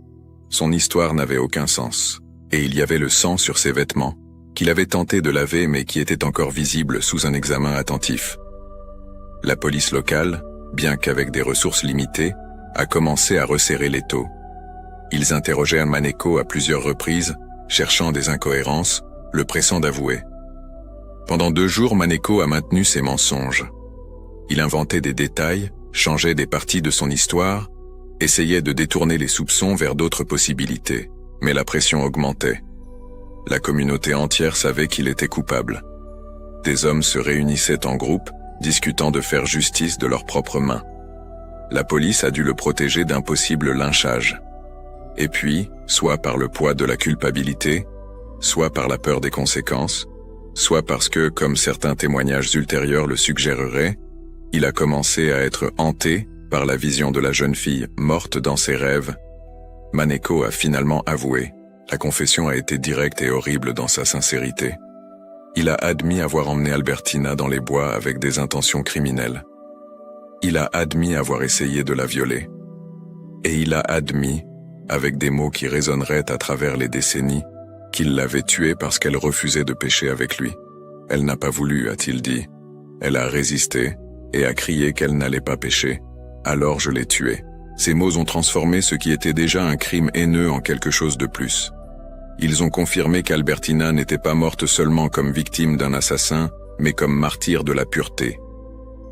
[SPEAKER 1] Son histoire n'avait aucun sens. Et il y avait le sang sur ses vêtements, qu'il avait tenté de laver mais qui était encore visible sous un examen attentif. La police locale, bien qu'avec des ressources limitées, a commencé à resserrer l'étau. Ils interrogèrent Maneko à plusieurs reprises, cherchant des incohérences, le pressant d'avouer. Pendant 2 jours, Maneko a maintenu ses mensonges. Il inventait des détails, changeait des parties de son histoire, essayait de détourner les soupçons vers d'autres possibilités, mais la pression augmentait. La communauté entière savait qu'il était coupable. Des hommes se réunissaient en groupe, discutant de faire justice de leurs propres mains. La police a dû le protéger d'un possible lynchage. Et puis, soit par le poids de la culpabilité, soit par la peur des conséquences, soit parce que, comme certains témoignages ultérieurs le suggéreraient, il a commencé à être hanté par la vision de la jeune fille morte dans ses rêves. Maneko a finalement avoué. La confession a été directe et horrible dans sa sincérité. Il a admis avoir emmené Albertina dans les bois avec des intentions criminelles. Il a admis avoir essayé de la violer. Et il a admis, avec des mots qui résonneraient à travers les décennies, qu'il l'avait tuée parce qu'elle refusait de pécher avec lui. Elle n'a pas voulu, a-t-il dit. Elle a résisté et a crié qu'elle n'allait pas pécher. Alors je l'ai tuée. Ces mots ont transformé ce qui était déjà un crime haineux en quelque chose de plus. Ils ont confirmé qu'Albertina n'était pas morte seulement comme victime d'un assassin, mais comme martyre de la pureté.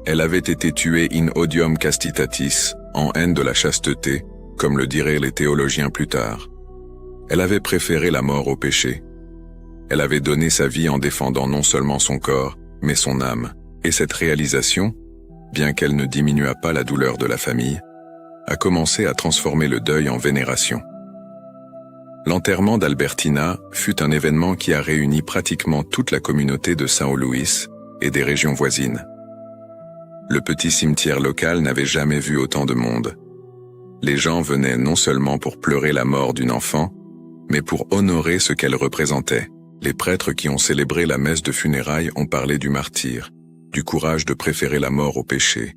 [SPEAKER 1] Elle avait été tuée in odium castitatis, en haine de la chasteté, comme le diraient les théologiens plus tard. Elle avait préféré la mort au péché. Elle avait donné sa vie en défendant non seulement son corps, mais son âme. Et cette réalisation, bien qu'elle ne diminuât pas la douleur de la famille, a commencé à transformer le deuil en vénération. L'enterrement d'Albertina fut un événement qui a réuni pratiquement toute la communauté de São Luís et des régions voisines. Le petit cimetière local n'avait jamais vu autant de monde. Les gens venaient non seulement pour pleurer la mort d'une enfant, mais pour honorer ce qu'elle représentait. Les prêtres qui ont célébré la messe de funérailles ont parlé du martyre, du courage de préférer la mort au péché,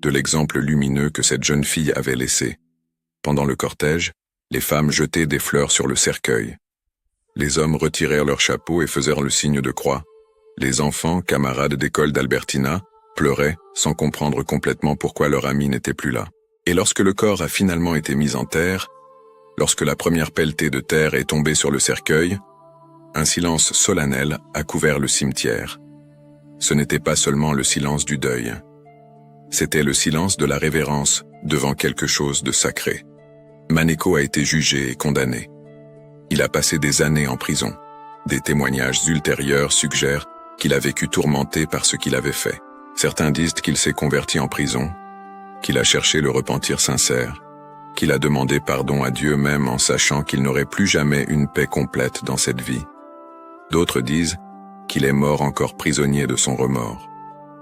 [SPEAKER 1] de l'exemple lumineux que cette jeune fille avait laissé. Pendant le cortège, les femmes jetaient des fleurs sur le cercueil. Les hommes retirèrent leurs chapeaux et faisèrent le signe de croix. Les enfants, camarades d'école d'Albertina, pleuraient sans comprendre complètement pourquoi leur ami n'était plus là. Et lorsque le corps a finalement été mis en terre, lorsque la première pelletée de terre est tombée sur le cercueil, un silence solennel a couvert le cimetière. Ce n'était pas seulement le silence du deuil. C'était le silence de la révérence devant quelque chose de sacré. Maneko a été jugé et condamné. Il a passé des années en prison. Des témoignages ultérieurs suggèrent qu'il a vécu tourmenté par ce qu'il avait fait. Certains disent qu'il s'est converti en prison, qu'il a cherché le repentir sincère, qu'il a demandé pardon à Dieu même en sachant qu'il n'aurait plus jamais une paix complète dans cette vie. D'autres disent qu'il est mort encore prisonnier de son remords,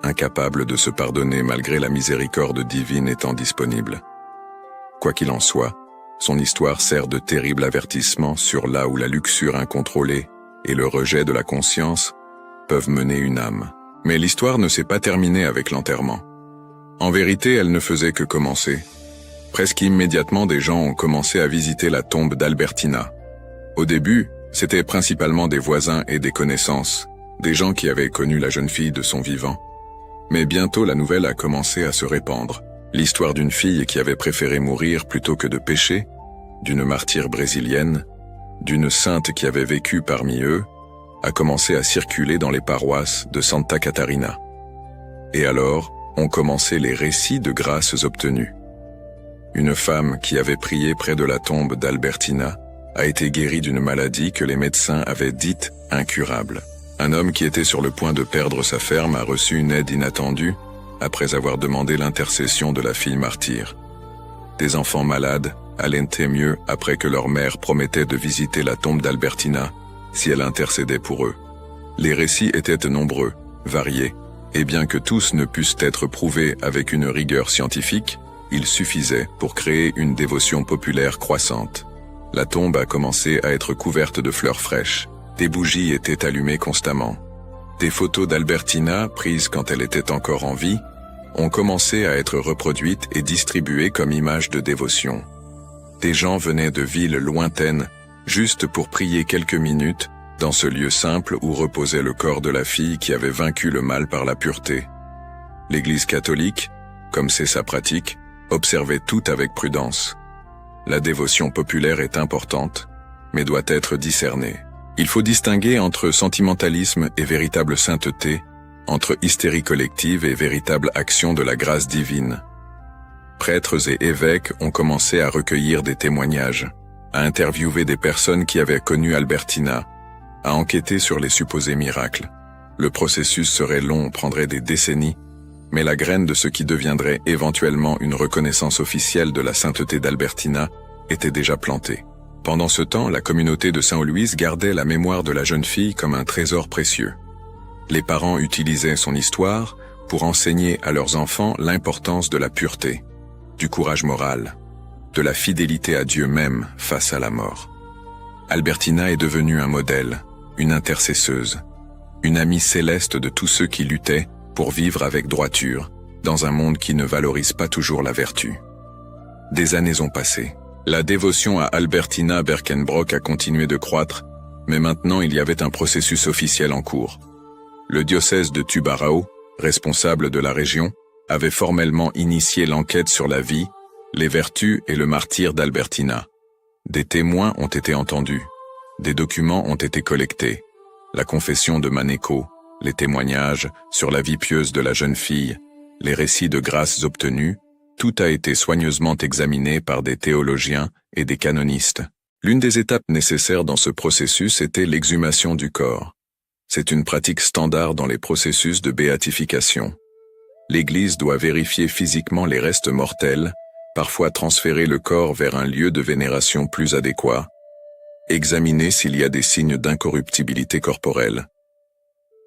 [SPEAKER 1] incapable de se pardonner malgré la miséricorde divine étant disponible. Quoi qu'il en soit, son histoire sert de terrible avertissement sur là où la luxure incontrôlée et le rejet de la conscience peuvent mener une âme. Mais l'histoire ne s'est pas terminée avec l'enterrement. En vérité, elle ne faisait que commencer. Presque immédiatement, des gens ont commencé à visiter la tombe d'Albertina. Au début, c'était principalement des voisins et des connaissances, des gens qui avaient connu la jeune fille de son vivant. Mais bientôt, la nouvelle a commencé à se répandre. L'histoire d'une fille qui avait préféré mourir plutôt que de pécher, d'une martyre brésilienne, d'une sainte qui avait vécu parmi eux, a commencé à circuler dans les paroisses de Santa Catarina. Et alors, ont commencé les récits de grâces obtenues. Une femme qui avait prié près de la tombe d'Albertina a été guérie d'une maladie que les médecins avaient dite incurable. Un homme qui était sur le point de perdre sa ferme a reçu une aide inattendue après avoir demandé l'intercession de la fille martyre. Des enfants malades allaient mieux après que leur mère promettait de visiter la tombe d'Albertina si elle intercédait pour eux. Les récits étaient nombreux, variés, et bien que tous ne pussent être prouvés avec une rigueur scientifique, ils suffisaient pour créer une dévotion populaire croissante. La tombe a commencé à être couverte de fleurs fraîches. Des bougies étaient allumées constamment. Des photos d'Albertina, prises quand elle était encore en vie, ont commencé à être reproduites et distribuées comme images de dévotion. Des gens venaient de villes lointaines, juste pour prier quelques minutes, dans ce lieu simple où reposait le corps de la fille qui avait vaincu le mal par la pureté. L'Église catholique, comme c'est sa pratique, observait tout avec prudence. La dévotion populaire est importante, mais doit être discernée. Il faut distinguer entre sentimentalisme et véritable sainteté, entre hystérie collective et véritable action de la grâce divine. Prêtres et évêques ont commencé à recueillir des témoignages, à interviewer des personnes qui avaient connu Albertina, à enquêter sur les supposés miracles. Le processus serait long, prendrait des décennies, mais la graine de ce qui deviendrait éventuellement une reconnaissance officielle de la sainteté d'Albertina était déjà plantée. Pendant ce temps, la communauté de Saint-Louis gardait la mémoire de la jeune fille comme un trésor précieux. Les parents utilisaient son histoire pour enseigner à leurs enfants l'importance de la pureté, du courage moral, de la fidélité à Dieu même face à la mort. Albertina est devenue un modèle, une intercesseuse, une amie céleste de tous ceux qui luttaient pour vivre avec droiture, dans un monde qui ne valorise pas toujours la vertu. Des années ont passé. La dévotion à Albertina Berkenbrock a continué de croître, mais maintenant il y avait un processus officiel en cours. Le diocèse de Tubarão, responsable de la région, avait formellement initié l'enquête sur la vie, les vertus et le martyre d'Albertina. Des témoins ont été entendus, des documents ont été collectés, la confession de Maneko, les témoignages sur la vie pieuse de la jeune fille, les récits de grâces obtenues, tout a été soigneusement examiné par des théologiens et des canonistes. L'une des étapes nécessaires dans ce processus était l'exhumation du corps. C'est une pratique standard dans les processus de béatification. L'Église doit vérifier physiquement les restes mortels, parfois transférer le corps vers un lieu de vénération plus adéquat, examiner s'il y a des signes d'incorruptibilité corporelle.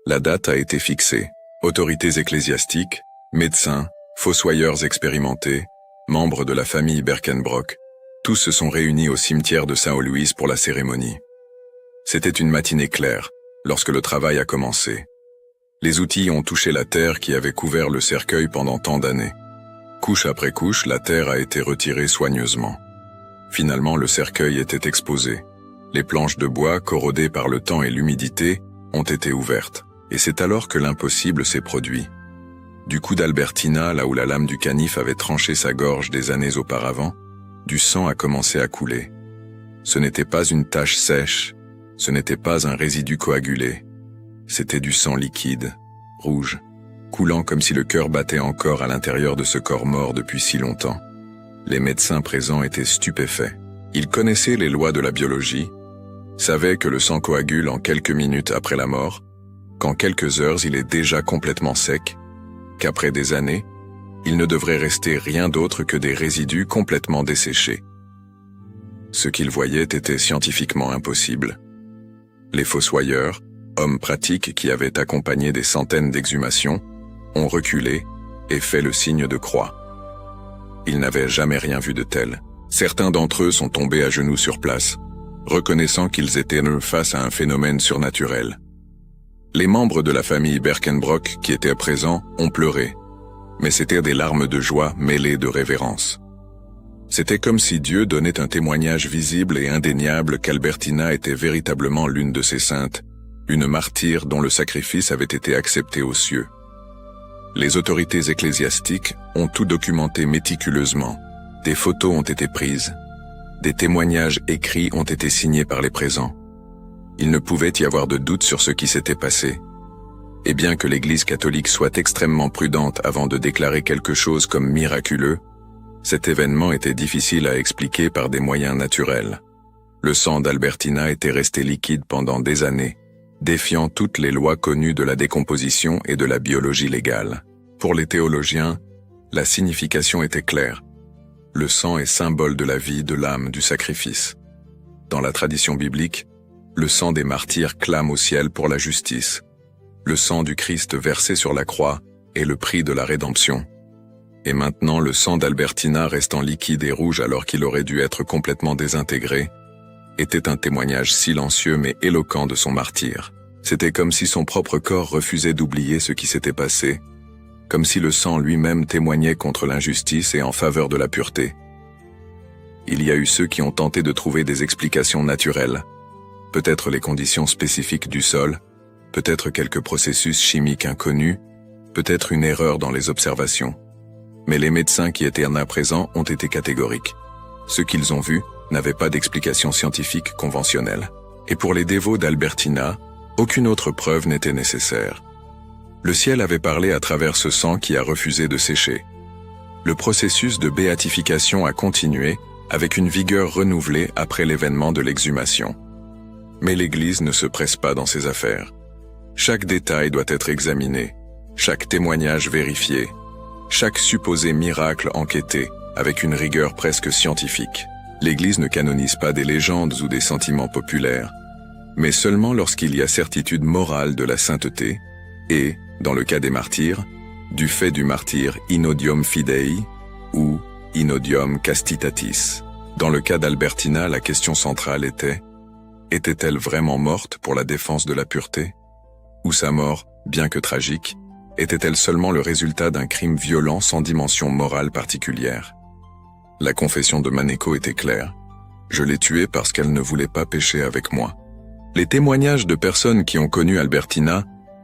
[SPEAKER 1] La date a été fixée. Autorités ecclésiastiques, médecins, fossoyeurs expérimentés, membres de la famille Berkenbrock, tous se sont réunis au cimetière de Saint-Louis pour la cérémonie. C'était une matinée claire, lorsque le travail a commencé. Les outils ont touché la terre qui avait couvert le cercueil pendant tant d'années. Couche après couche, la terre a été retirée soigneusement. Finalement, le cercueil était exposé. Les planches de bois, corrodées par le temps et l'humidité, ont été ouvertes. Et c'est alors que l'impossible s'est produit. Du cou d'Albertina, là où la lame du canif avait tranché sa gorge des années auparavant, du sang a commencé à couler. Ce n'était pas une tache sèche, ce n'était pas un résidu coagulé. C'était du sang liquide, rouge, coulant comme si le cœur battait encore à l'intérieur de ce corps mort depuis si longtemps. Les médecins présents étaient stupéfaits. Ils connaissaient les lois de la biologie, savaient que le sang coagule en quelques minutes après la mort, qu'en quelques heures il est déjà complètement sec, qu'après des années, il ne devrait rester rien d'autre que des résidus complètement desséchés. Ce qu'ils voyaient était scientifiquement impossible. Les fossoyeurs, hommes pratiques qui avaient accompagné des centaines d'exhumations, ont reculé et fait le signe de croix. Ils n'avaient jamais rien vu de tel. Certains d'entre eux sont tombés à genoux sur place, reconnaissant qu'ils étaient face à un phénomène surnaturel. Les membres de la famille Berkenbrock qui étaient présents ont pleuré, mais c'étaient des larmes de joie mêlées de révérence. C'était comme si Dieu donnait un témoignage visible et indéniable qu'Albertina était véritablement l'une de ses saintes, une martyre dont le sacrifice avait été accepté aux cieux. Les autorités ecclésiastiques ont tout documenté méticuleusement. Des photos ont été prises, des témoignages écrits ont été signés par les présents. Il ne pouvait y avoir de doute sur ce qui s'était passé. Et bien que l'Église catholique soit extrêmement prudente avant de déclarer quelque chose comme miraculeux, cet événement était difficile à expliquer par des moyens naturels. Le sang d'Albertina était resté liquide pendant des années, défiant toutes les lois connues de la décomposition et de la biologie légale. Pour les théologiens, la signification était claire. Le sang est symbole de la vie, de l'âme, du sacrifice. Dans la tradition biblique, le sang des martyrs clame au ciel pour la justice. Le sang du Christ versé sur la croix est le prix de la rédemption. Et maintenant, le sang d'Albertina restant liquide et rouge alors qu'il aurait dû être complètement désintégré, était un témoignage silencieux mais éloquent de son martyre. C'était comme si son propre corps refusait d'oublier ce qui s'était passé, comme si le sang lui-même témoignait contre l'injustice et en faveur de la pureté. Il y a eu ceux qui ont tenté de trouver des explications naturelles, peut-être les conditions spécifiques du sol, peut-être quelques processus chimiques inconnus, peut-être une erreur dans les observations. Mais les médecins qui étaient là présents ont été catégoriques. Ce qu'ils ont vu n'avait pas d'explication scientifique conventionnelle. Et pour les dévots d'Albertina, aucune autre preuve n'était nécessaire. Le ciel avait parlé à travers ce sang qui a refusé de sécher. Le processus de béatification a continué avec une vigueur renouvelée après l'événement de l'exhumation. Mais l'Église ne se presse pas dans ses affaires. Chaque détail doit être examiné, chaque témoignage vérifié, chaque supposé miracle enquêté, avec une rigueur presque scientifique. L'Église ne canonise pas des légendes ou des sentiments populaires, mais seulement lorsqu'il y a certitude morale de la sainteté, et, dans le cas des martyrs, du fait du martyr in odium fidei ou in odium castitatis. Dans le cas d'Albertina, la question centrale était-elle vraiment morte pour la défense de la pureté? Ou sa mort, bien que tragique, était-elle seulement le résultat d'un crime violent sans dimension morale particulière? La confession de Maneko était claire. Je l'ai tuée parce qu'elle ne voulait pas pécher avec moi. Les témoignages de personnes qui ont connu Albertina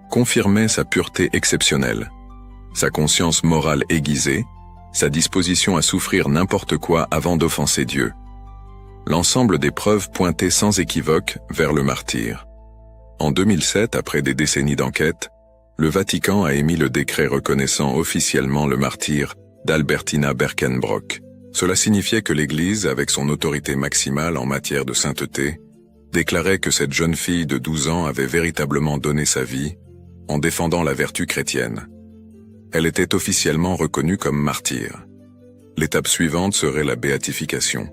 [SPEAKER 1] confirmaient sa pureté exceptionnelle, sa conscience morale aiguisée, sa disposition à souffrir n'importe quoi avant d'offenser Dieu. L'ensemble des preuves pointait sans équivoque vers le martyr. En 2007, après des décennies d'enquête, le Vatican a émis le décret reconnaissant officiellement le martyr d'Albertina Berkenbrock. Cela signifiait que l'Église, avec son autorité maximale en matière de sainteté, déclarait que cette jeune fille de 12 ans avait véritablement donné sa vie en défendant la vertu chrétienne. Elle était officiellement reconnue comme martyr. L'étape suivante serait la béatification.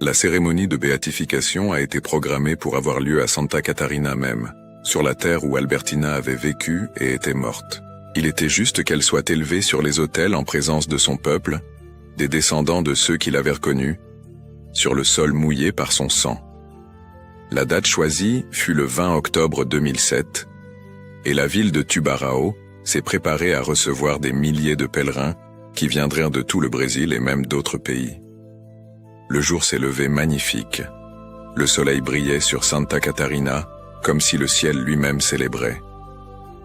[SPEAKER 1] La cérémonie de béatification a été programmée pour avoir lieu à Santa Catarina même, sur la terre où Albertina avait vécu et était morte. Il était juste qu'elle soit élevée sur les autels en présence de son peuple, des descendants de ceux qui l'avaient reconnue, sur le sol mouillé par son sang. La date choisie fut le 20 octobre 2007, et la ville de Tubarão s'est préparée à recevoir des milliers de pèlerins qui viendraient de tout le Brésil et même d'autres pays. Le jour s'est levé magnifique. Le soleil brillait sur Santa Catarina, comme si le ciel lui-même célébrait.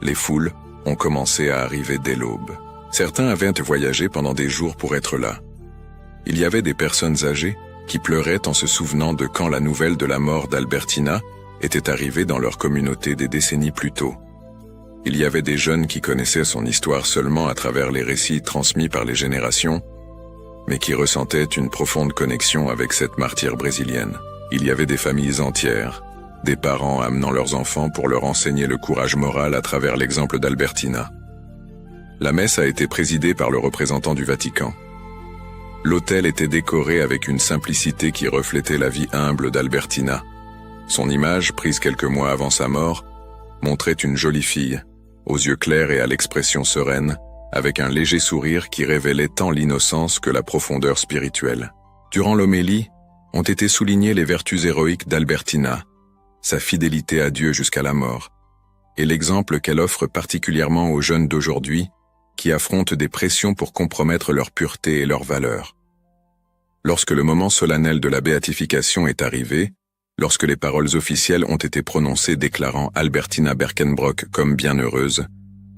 [SPEAKER 1] Les foules ont commencé à arriver dès l'aube. Certains avaient voyagé pendant des jours pour être là. Il y avait des personnes âgées qui pleuraient en se souvenant de quand la nouvelle de la mort d'Albertina était arrivée dans leur communauté des décennies plus tôt. Il y avait des jeunes qui connaissaient son histoire seulement à travers les récits transmis par les générations, mais qui ressentaient une profonde connexion avec cette martyre brésilienne. Il y avait des familles entières, des parents amenant leurs enfants pour leur enseigner le courage moral à travers l'exemple d'Albertina. La messe a été présidée par le représentant du Vatican. L'autel était décoré avec une simplicité qui reflétait la vie humble d'Albertina. Son image, prise quelques mois avant sa mort, montrait une jolie fille, aux yeux clairs et à l'expression sereine, avec un léger sourire qui révélait tant l'innocence que la profondeur spirituelle. Durant l'homélie, ont été soulignées les vertus héroïques d'Albertina, sa fidélité à Dieu jusqu'à la mort, et l'exemple qu'elle offre particulièrement aux jeunes d'aujourd'hui qui affrontent des pressions pour compromettre leur pureté et leur valeur. Lorsque le moment solennel de la béatification est arrivé, lorsque les paroles officielles ont été prononcées déclarant Albertina Berkenbrock comme bienheureuse,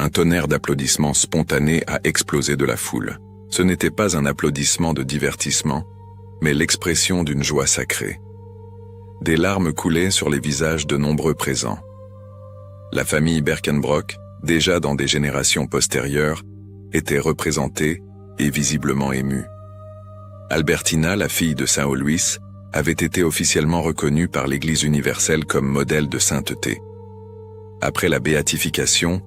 [SPEAKER 1] un tonnerre d'applaudissements spontanés a explosé de la foule. Ce n'était pas un applaudissement de divertissement, mais l'expression d'une joie sacrée. Des larmes coulaient sur les visages de nombreux présents. La famille Berkenbrock, déjà dans des générations postérieures, était représentée et visiblement émue. Albertina, la fille de Saint Louis, avait été officiellement reconnue par l'Église universelle comme modèle de sainteté. Après la béatification,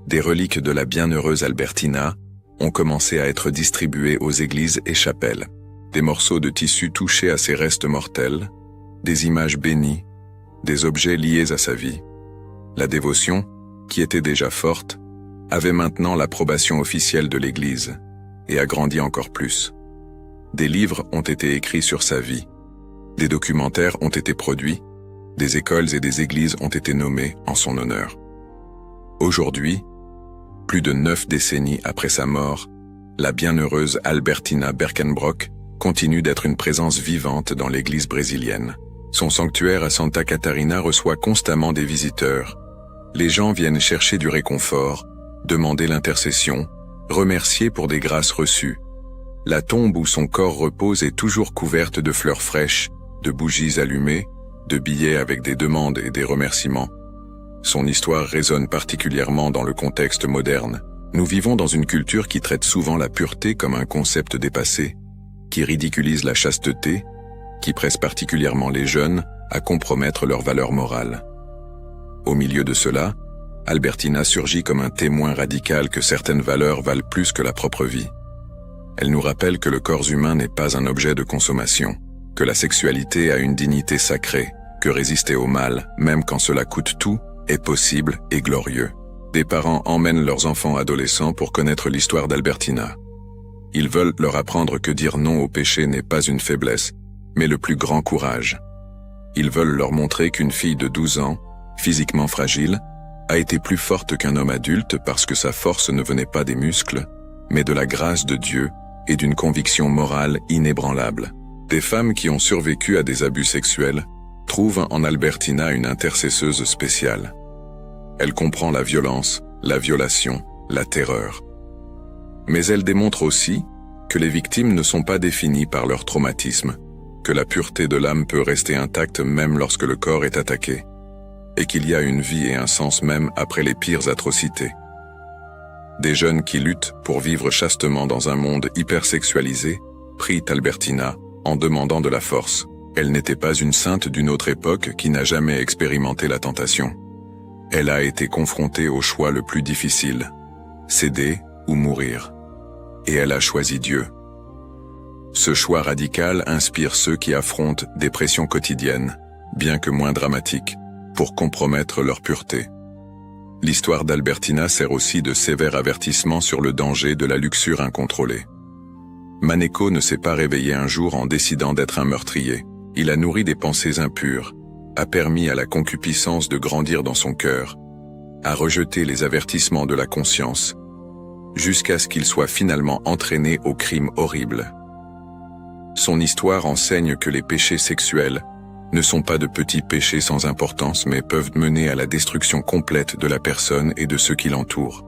[SPEAKER 1] des reliques de la bienheureuse Albertina ont commencé à être distribuées aux églises et chapelles. Des morceaux de tissu touchés à ses restes mortels, des images bénies, des objets liés à sa vie. La dévotion, qui était déjà forte, avait maintenant l'approbation officielle de l'Église et a grandi encore plus. Des livres ont été écrits sur sa vie. Des documentaires ont été produits, des écoles et des églises ont été nommées en son honneur. Aujourd'hui, plus de 9 décennies après sa mort, la bienheureuse Albertina Berkenbrock continue d'être une présence vivante dans l'église brésilienne. Son sanctuaire à Santa Catarina reçoit constamment des visiteurs. Les gens viennent chercher du réconfort, demander l'intercession, remercier pour des grâces reçues. La tombe où son corps repose est toujours couverte de fleurs fraîches, de bougies allumées, de billets avec des demandes et des remerciements. Son histoire résonne particulièrement dans le contexte moderne. Nous vivons dans une culture qui traite souvent la pureté comme un concept dépassé, qui ridiculise la chasteté, qui presse particulièrement les jeunes à compromettre leurs valeurs morales. Au milieu de cela, Albertina surgit comme un témoin radical que certaines valeurs valent plus que la propre vie. Elle nous rappelle que le corps humain n'est pas un objet de consommation, que la sexualité a une dignité sacrée, que résister au mal, même quand cela coûte tout, est possible et glorieux. Des parents emmènent leurs enfants adolescents pour connaître l'histoire d'Albertina. Ils veulent leur apprendre que dire non au péché n'est pas une faiblesse, mais le plus grand courage. Ils veulent leur montrer qu'une fille de 12 ans, physiquement fragile, a été plus forte qu'un homme adulte parce que sa force ne venait pas des muscles, mais de la grâce de Dieu et d'une conviction morale inébranlable. Des femmes qui ont survécu à des abus sexuels trouvent en Albertina une intercesseuse spéciale. Elle comprend la violence, la violation, la terreur. Mais elle démontre aussi que les victimes ne sont pas définies par leur traumatisme, que la pureté de l'âme peut rester intacte même lorsque le corps est attaqué, et qu'il y a une vie et un sens même après les pires atrocités. Des jeunes qui luttent pour vivre chastement dans un monde hypersexualisé prient Albertina en demandant de la force. Elle n'était pas une sainte d'une autre époque qui n'a jamais expérimenté la tentation. Elle a été confrontée au choix le plus difficile, céder ou mourir. Et elle a choisi Dieu. Ce choix radical inspire ceux qui affrontent des pressions quotidiennes, bien que moins dramatiques, pour compromettre leur pureté. L'histoire d'Albertina sert aussi de sévère avertissement sur le danger de la luxure incontrôlée. Maneko ne s'est pas réveillé un jour en décidant d'être un meurtrier. Il a nourri des pensées impures, a permis à la concupiscence de grandir dans son cœur, a rejeté les avertissements de la conscience, jusqu'à ce qu'il soit finalement entraîné au crime horrible. Son histoire enseigne que les péchés sexuels ne sont pas de petits péchés sans importance mais peuvent mener à la destruction complète de la personne et de ceux qui l'entourent.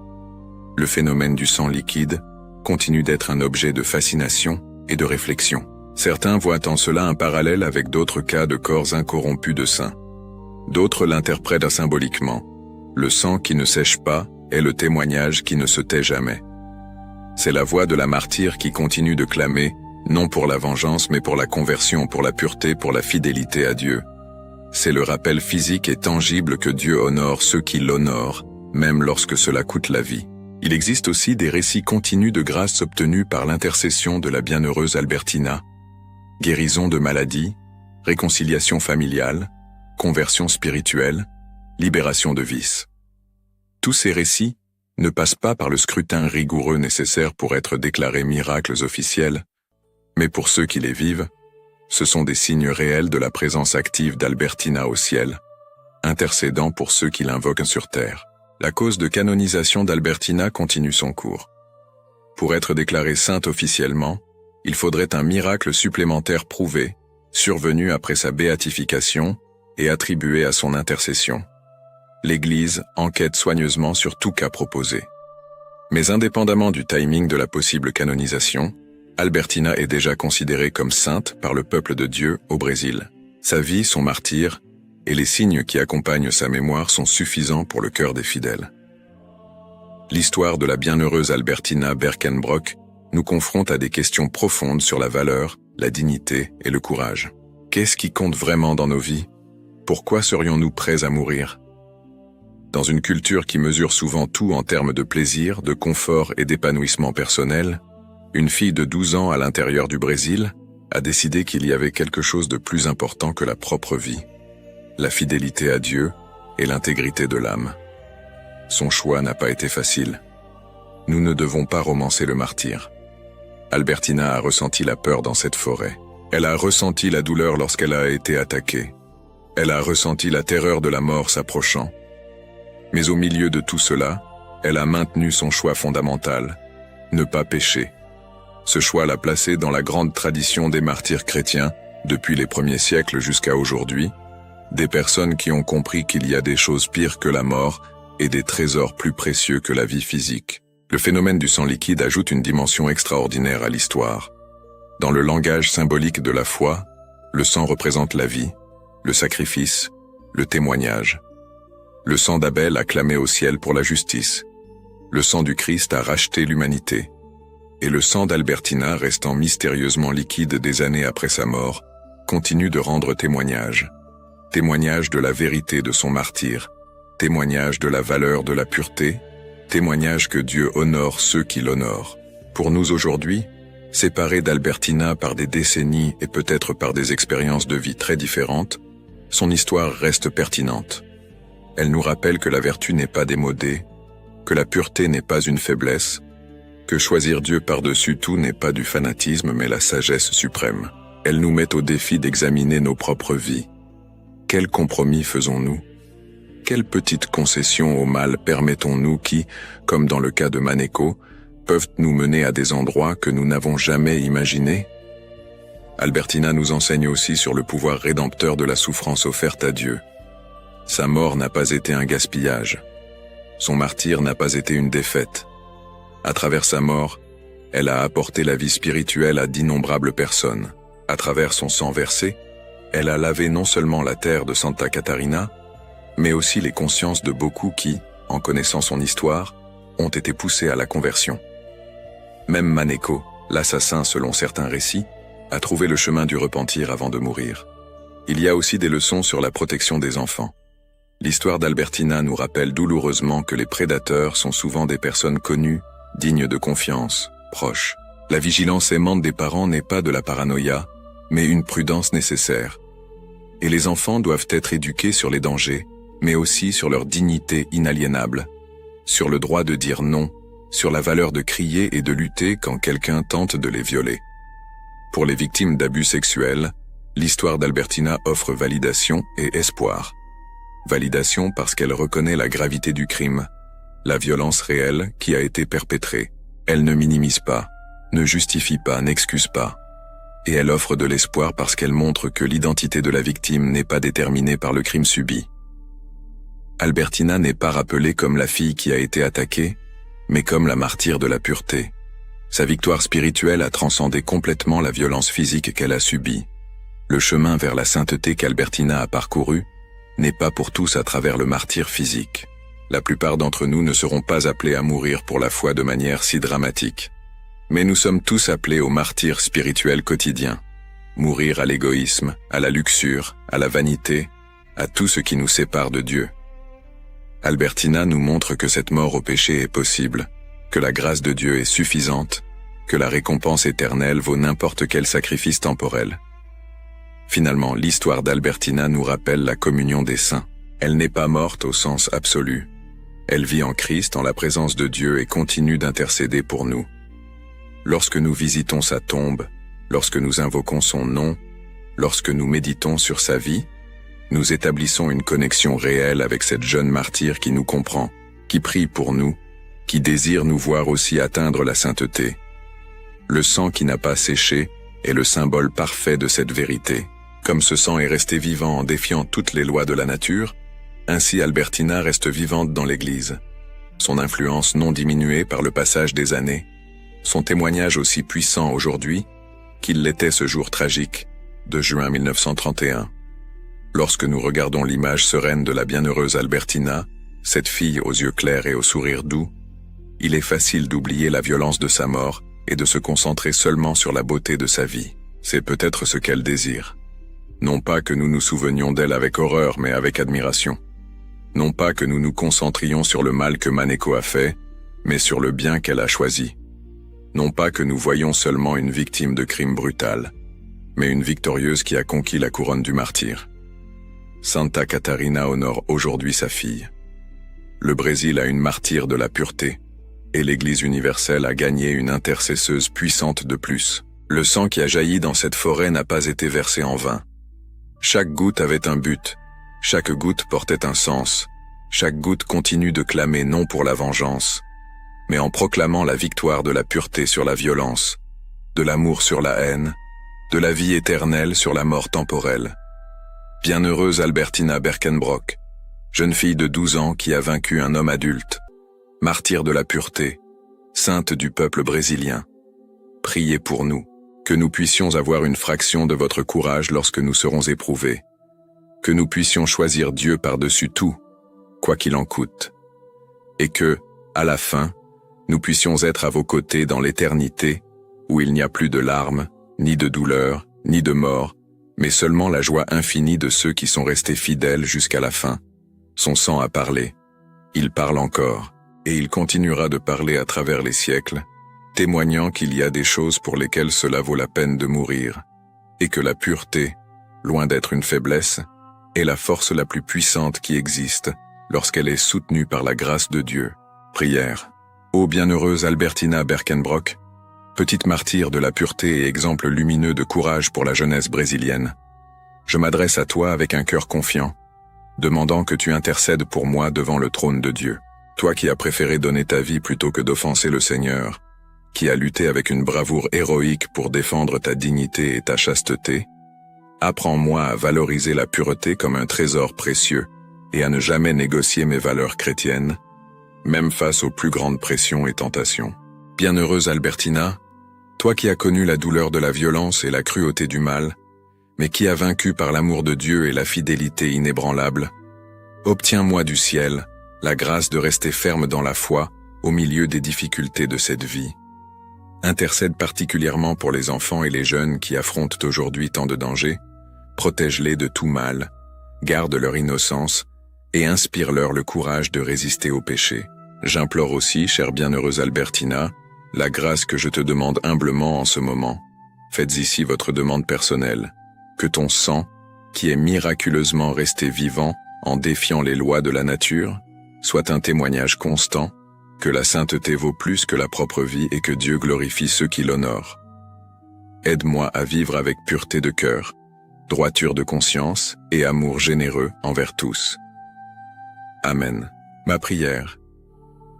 [SPEAKER 1] Le phénomène du sang liquide continue d'être un objet de fascination et de réflexion. Certains voient en cela un parallèle avec d'autres cas de corps incorrompus de saints. D'autres l'interprètent symboliquement. Le sang qui ne sèche pas est le témoignage qui ne se tait jamais. C'est la voix de la martyre qui continue de clamer, non pour la vengeance mais pour la conversion, pour la pureté, pour la fidélité à Dieu. C'est le rappel physique et tangible que Dieu honore ceux qui l'honorent, même lorsque cela coûte la vie. Il existe aussi des récits continus de grâce obtenus par l'intercession de la bienheureuse Albertina, guérison de maladies, réconciliation familiale, conversion spirituelle, libération de vices. Tous ces récits ne passent pas par le scrutin rigoureux nécessaire pour être déclarés miracles officiels, mais pour ceux qui les vivent, ce sont des signes réels de la présence active d'Albertina au ciel, intercédant pour ceux qui l'invoquent sur terre. La cause de canonisation d'Albertina continue son cours. Pour être déclarée sainte officiellement, il faudrait un miracle supplémentaire prouvé, survenu après sa béatification et attribué à son intercession. L'Église enquête soigneusement sur tout cas proposé. Mais indépendamment du timing de la possible canonisation, Albertina est déjà considérée comme sainte par le peuple de Dieu au Brésil. Sa vie, son martyre, et les signes qui accompagnent sa mémoire sont suffisants pour le cœur des fidèles. L'histoire de la bienheureuse Albertina Berkenbrock nous confronte à des questions profondes sur la valeur, la dignité et le courage. Qu'est-ce qui compte vraiment dans nos vies? Pourquoi serions-nous prêts à mourir? Dans une culture qui mesure souvent tout en termes de plaisir, de confort et d'épanouissement personnel, une fille de 12 ans à l'intérieur du Brésil a décidé qu'il y avait quelque chose de plus important que la propre vie, la fidélité à Dieu et l'intégrité de l'âme. Son choix n'a pas été facile. Nous ne devons pas romancer le martyr. Albertina a ressenti la peur dans cette forêt. Elle a ressenti la douleur lorsqu'elle a été attaquée. Elle a ressenti la terreur de la mort s'approchant. Mais au milieu de tout cela, elle a maintenu son choix fondamental, ne pas pécher. Ce choix l'a placée dans la grande tradition des martyrs chrétiens, depuis les premiers siècles jusqu'à aujourd'hui, des personnes qui ont compris qu'il y a des choses pires que la mort et des trésors plus précieux que la vie physique. Le phénomène du sang liquide ajoute une dimension extraordinaire à l'histoire. Dans le langage symbolique de la foi, le sang représente la vie, le sacrifice, le témoignage. Le sang d'Abel a clamé au ciel pour la justice. Le sang du Christ a racheté l'humanité. Et le sang d'Albertina, restant mystérieusement liquide des années après sa mort, continue de rendre témoignage. Témoignage de la vérité de son martyre, témoignage de la valeur de la pureté, témoignage que Dieu honore ceux qui l'honorent. Pour nous aujourd'hui, séparés d'Albertina par des décennies et peut-être par des expériences de vie très différentes, son histoire reste pertinente. Elle nous rappelle que la vertu n'est pas démodée, que la pureté n'est pas une faiblesse, que choisir Dieu par-dessus tout n'est pas du fanatisme mais la sagesse suprême. Elle nous met au défi d'examiner nos propres vies. Quels compromis faisons-nous? Quelles petites concessions au mal permettons-nous qui, comme dans le cas de Maneko, peuvent nous mener à des endroits que nous n'avons jamais imaginés? Albertina nous enseigne aussi sur le pouvoir rédempteur de la souffrance offerte à Dieu. Sa mort n'a pas été un gaspillage. Son martyre n'a pas été une défaite. À travers sa mort, elle a apporté la vie spirituelle à d'innombrables personnes. À travers son sang versé, elle a lavé non seulement la terre de Santa Catarina, mais aussi les consciences de beaucoup qui, en connaissant son histoire, ont été poussés à la conversion. Même Maneko, l'assassin selon certains récits, a trouvé le chemin du repentir avant de mourir. Il y a aussi des leçons sur la protection des enfants. L'histoire d'Albertina nous rappelle douloureusement que les prédateurs sont souvent des personnes connues, dignes de confiance, proches. La vigilance aimante des parents n'est pas de la paranoïa, mais une prudence nécessaire. Et les enfants doivent être éduqués sur les dangers, mais aussi sur leur dignité inaliénable, sur le droit de dire non, sur la valeur de crier et de lutter quand quelqu'un tente de les violer. Pour les victimes d'abus sexuels, l'histoire d'Albertina offre validation et espoir. Validation parce qu'elle reconnaît la gravité du crime, la violence réelle qui a été perpétrée. Elle ne minimise pas, ne justifie pas, n'excuse pas. Et elle offre de l'espoir parce qu'elle montre que l'identité de la victime n'est pas déterminée par le crime subi. Albertina n'est pas rappelée comme la fille qui a été attaquée, mais comme la martyre de la pureté. Sa victoire spirituelle a transcendé complètement la violence physique qu'elle a subie. Le chemin vers la sainteté qu'Albertina a parcouru n'est pas pour tous à travers le martyre physique. La plupart d'entre nous ne seront pas appelés à mourir pour la foi de manière si dramatique. Mais nous sommes tous appelés au martyre spirituel quotidien. Mourir à l'égoïsme, à la luxure, à la vanité, à tout ce qui nous sépare de Dieu. Albertina nous montre que cette mort au péché est possible, que la grâce de Dieu est suffisante, que la récompense éternelle vaut n'importe quel sacrifice temporel. Finalement, l'histoire d'Albertina nous rappelle la communion des saints. Elle n'est pas morte au sens absolu. Elle vit en Christ en la présence de Dieu et continue d'intercéder pour nous. Lorsque nous visitons sa tombe, lorsque nous invoquons son nom, lorsque nous méditons sur sa vie, nous établissons une connexion réelle avec cette jeune martyre qui nous comprend, qui prie pour nous, qui désire nous voir aussi atteindre la sainteté. Le sang qui n'a pas séché est le symbole parfait de cette vérité. Comme ce sang est resté vivant en défiant toutes les lois de la nature, ainsi Albertina reste vivante dans l'Église. Son influence non diminuée par le passage des années, son témoignage aussi puissant aujourd'hui qu'il l'était ce jour tragique de juin 1931. Lorsque nous regardons l'image sereine de la bienheureuse Albertina, cette fille aux yeux clairs et au sourire doux, il est facile d'oublier la violence de sa mort et de se concentrer seulement sur la beauté de sa vie. C'est peut-être ce qu'elle désire. Non pas que nous nous souvenions d'elle avec horreur, mais avec admiration. Non pas que nous nous concentrions sur le mal que Maneko a fait, mais sur le bien qu'elle a choisi. Non pas que nous voyions seulement une victime de crime brutal, mais une victorieuse qui a conquis la couronne du martyre. Santa Catarina honore aujourd'hui sa fille. Le Brésil a une martyre de la pureté, et l'Église universelle a gagné une intercesseuse puissante de plus. Le sang qui a jailli dans cette forêt n'a pas été versé en vain. Chaque goutte avait un but, chaque goutte portait un sens, chaque goutte continue de clamer non pour la vengeance, mais en proclamant la victoire de la pureté sur la violence, de l'amour sur la haine, de la vie éternelle sur la mort temporelle. Bienheureuse Albertina Berkenbrock, jeune fille de 12 ans qui a vaincu un homme adulte, martyre de la pureté, sainte du peuple brésilien. Priez pour nous, que nous puissions avoir une fraction de votre courage lorsque nous serons éprouvés, que nous puissions choisir Dieu par-dessus tout, quoi qu'il en coûte, et que, à la fin, nous puissions être à vos côtés dans l'éternité, où il n'y a plus de larmes, ni de douleur, ni de mort, mais seulement la joie infinie de ceux qui sont restés fidèles jusqu'à la fin, Son sang a parlé. Il parle encore, et il continuera de parler à travers les siècles, témoignant qu'il y a des choses pour lesquelles cela vaut la peine de mourir, et que la pureté, loin d'être une faiblesse, est la force la plus puissante qui existe lorsqu'elle est soutenue par la grâce de Dieu. Prière. Ô bienheureuse Albertina Berkenbrock, petite martyre de la pureté et exemple lumineux de courage pour la jeunesse brésilienne, je m'adresse à toi avec un cœur confiant, demandant que tu intercèdes pour moi devant le trône de Dieu. Toi qui as préféré donner ta vie plutôt que d'offenser le Seigneur, qui as lutté avec une bravoure héroïque pour défendre ta dignité et ta chasteté, apprends-moi à valoriser la pureté comme un trésor précieux et à ne jamais négocier mes valeurs chrétiennes, même face aux plus grandes pressions et tentations. Bienheureuse Albertina, toi qui as connu la douleur de la violence et la cruauté du mal, mais qui as vaincu par l'amour de Dieu et la fidélité inébranlable, obtiens-moi du ciel la grâce de rester ferme dans la foi au milieu des difficultés de cette vie. Intercède particulièrement pour les enfants et les jeunes qui affrontent aujourd'hui tant de dangers, protège-les de tout mal, garde leur innocence et inspire-leur le courage de résister au péché. J'implore aussi, chère bienheureuse Albertina, la grâce que je te demande humblement en ce moment. Faites ici votre demande personnelle, que ton sang, qui est miraculeusement resté vivant en défiant les lois de la nature, soit un témoignage constant que la sainteté vaut plus que la propre vie et que Dieu glorifie ceux qui l'honorent. Aide-moi à vivre avec pureté de cœur, droiture de conscience et amour généreux envers tous. Amen. Ma prière.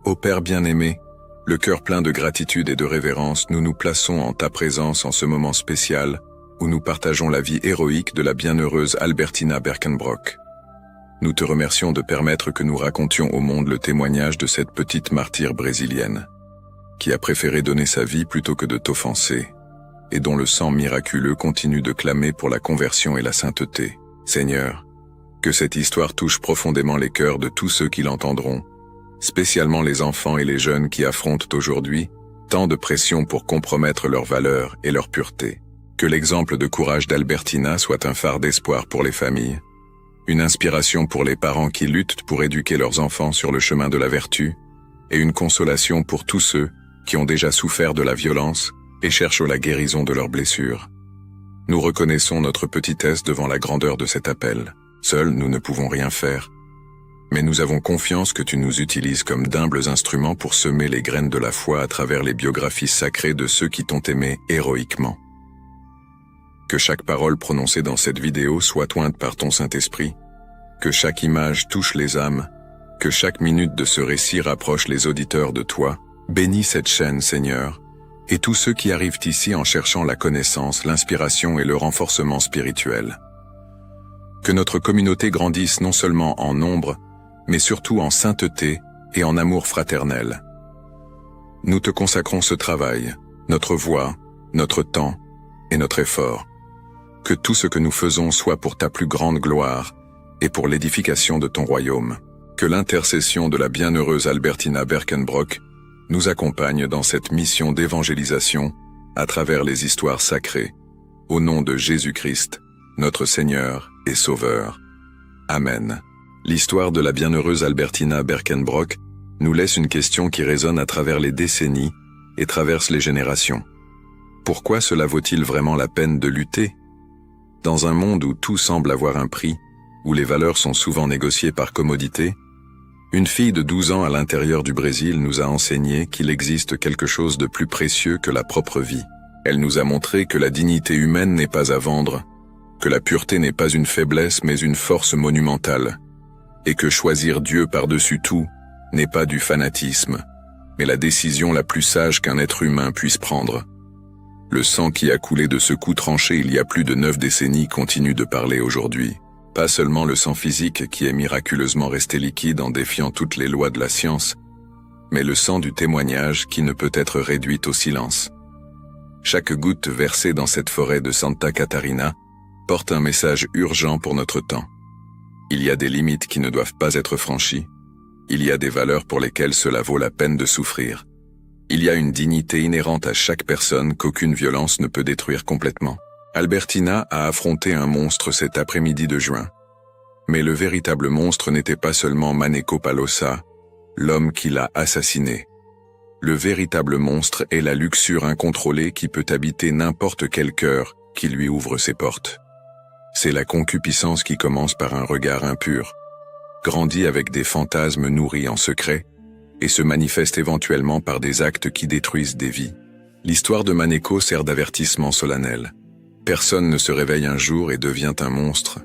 [SPEAKER 1] Ô Père bien-aimé, le cœur plein de gratitude et de révérence, nous nous plaçons en ta présence en ce moment spécial où nous partageons la vie héroïque de la bienheureuse Albertina Berkenbrock. Nous te remercions de permettre que nous racontions au monde le témoignage de cette petite martyre brésilienne, qui a préféré donner sa vie plutôt que de t'offenser, et dont le sang miraculeux continue de clamer pour la conversion et la sainteté. Seigneur, que cette histoire touche profondément les cœurs de tous ceux qui l'entendront, spécialement les enfants et les jeunes qui affrontent aujourd'hui tant de pression pour compromettre leurs valeurs et leur pureté. Que l'exemple de courage d'Albertina soit un phare d'espoir pour les familles, une inspiration pour les parents qui luttent pour éduquer leurs enfants sur le chemin de la vertu, et une consolation pour tous ceux qui ont déjà souffert de la violence et cherchent la guérison de leurs blessures. Nous reconnaissons notre petitesse devant la grandeur de cet appel. Seuls, nous ne pouvons rien faire. Mais nous avons confiance que tu nous utilises comme d'humbles instruments pour semer les graines de la foi à travers les biographies sacrées de ceux qui t'ont aimé héroïquement. Que chaque parole prononcée dans cette vidéo soit ointe par ton Saint-Esprit, que chaque image touche les âmes, que chaque minute de ce récit rapproche les auditeurs de toi. Bénis cette chaîne, Seigneur, et tous ceux qui arrivent ici en cherchant la connaissance, l'inspiration et le renforcement spirituel. Que notre communauté grandisse non seulement en nombre, mais surtout en sainteté et en amour fraternel. Nous te consacrons ce travail, notre voix, notre temps et notre effort. Que tout ce que nous faisons soit pour ta plus grande gloire et pour l'édification de ton royaume. Que l'intercession de la bienheureuse Albertina Berkenbrock nous accompagne dans cette mission d'évangélisation à travers les histoires sacrées, au nom de Jésus-Christ, notre Seigneur et Sauveur. Amen. L'histoire de la bienheureuse Albertina Berkenbrock nous laisse une question qui résonne à travers les décennies et traverse les générations. Pourquoi cela vaut-il vraiment la peine de lutter? Dans un monde où tout semble avoir un prix, où les valeurs sont souvent négociées par commodité, une fille de 12 ans à l'intérieur du Brésil nous a enseigné qu'il existe quelque chose de plus précieux que la propre vie. Elle nous a montré que la dignité humaine n'est pas à vendre, que la pureté n'est pas une faiblesse mais une force monumentale, et que choisir Dieu par-dessus tout n'est pas du fanatisme, mais la décision la plus sage qu'un être humain puisse prendre. Le sang qui a coulé de ce coup tranché il y a plus de 9 décennies continue de parler aujourd'hui. Pas seulement le sang physique qui est miraculeusement resté liquide en défiant toutes les lois de la science, mais le sang du témoignage qui ne peut être réduit au silence. Chaque goutte versée dans cette forêt de Santa Catarina porte un message urgent pour notre temps. Il y a des limites qui ne doivent pas être franchies. Il y a des valeurs pour lesquelles cela vaut la peine de souffrir. Il y a une dignité inhérente à chaque personne qu'aucune violence ne peut détruire complètement. Albertina a affronté un monstre cet après-midi de juin. Mais le véritable monstre n'était pas seulement Maneko Palosa, l'homme qui l'a assassiné. Le véritable monstre est la luxure incontrôlée qui peut habiter n'importe quel cœur qui lui ouvre ses portes. C'est la concupiscence qui commence par un regard impur, grandit avec des fantasmes nourris en secret, et se manifeste éventuellement par des actes qui détruisent des vies. L'histoire de Maneko sert d'avertissement solennel. Personne ne se réveille un jour et devient un monstre.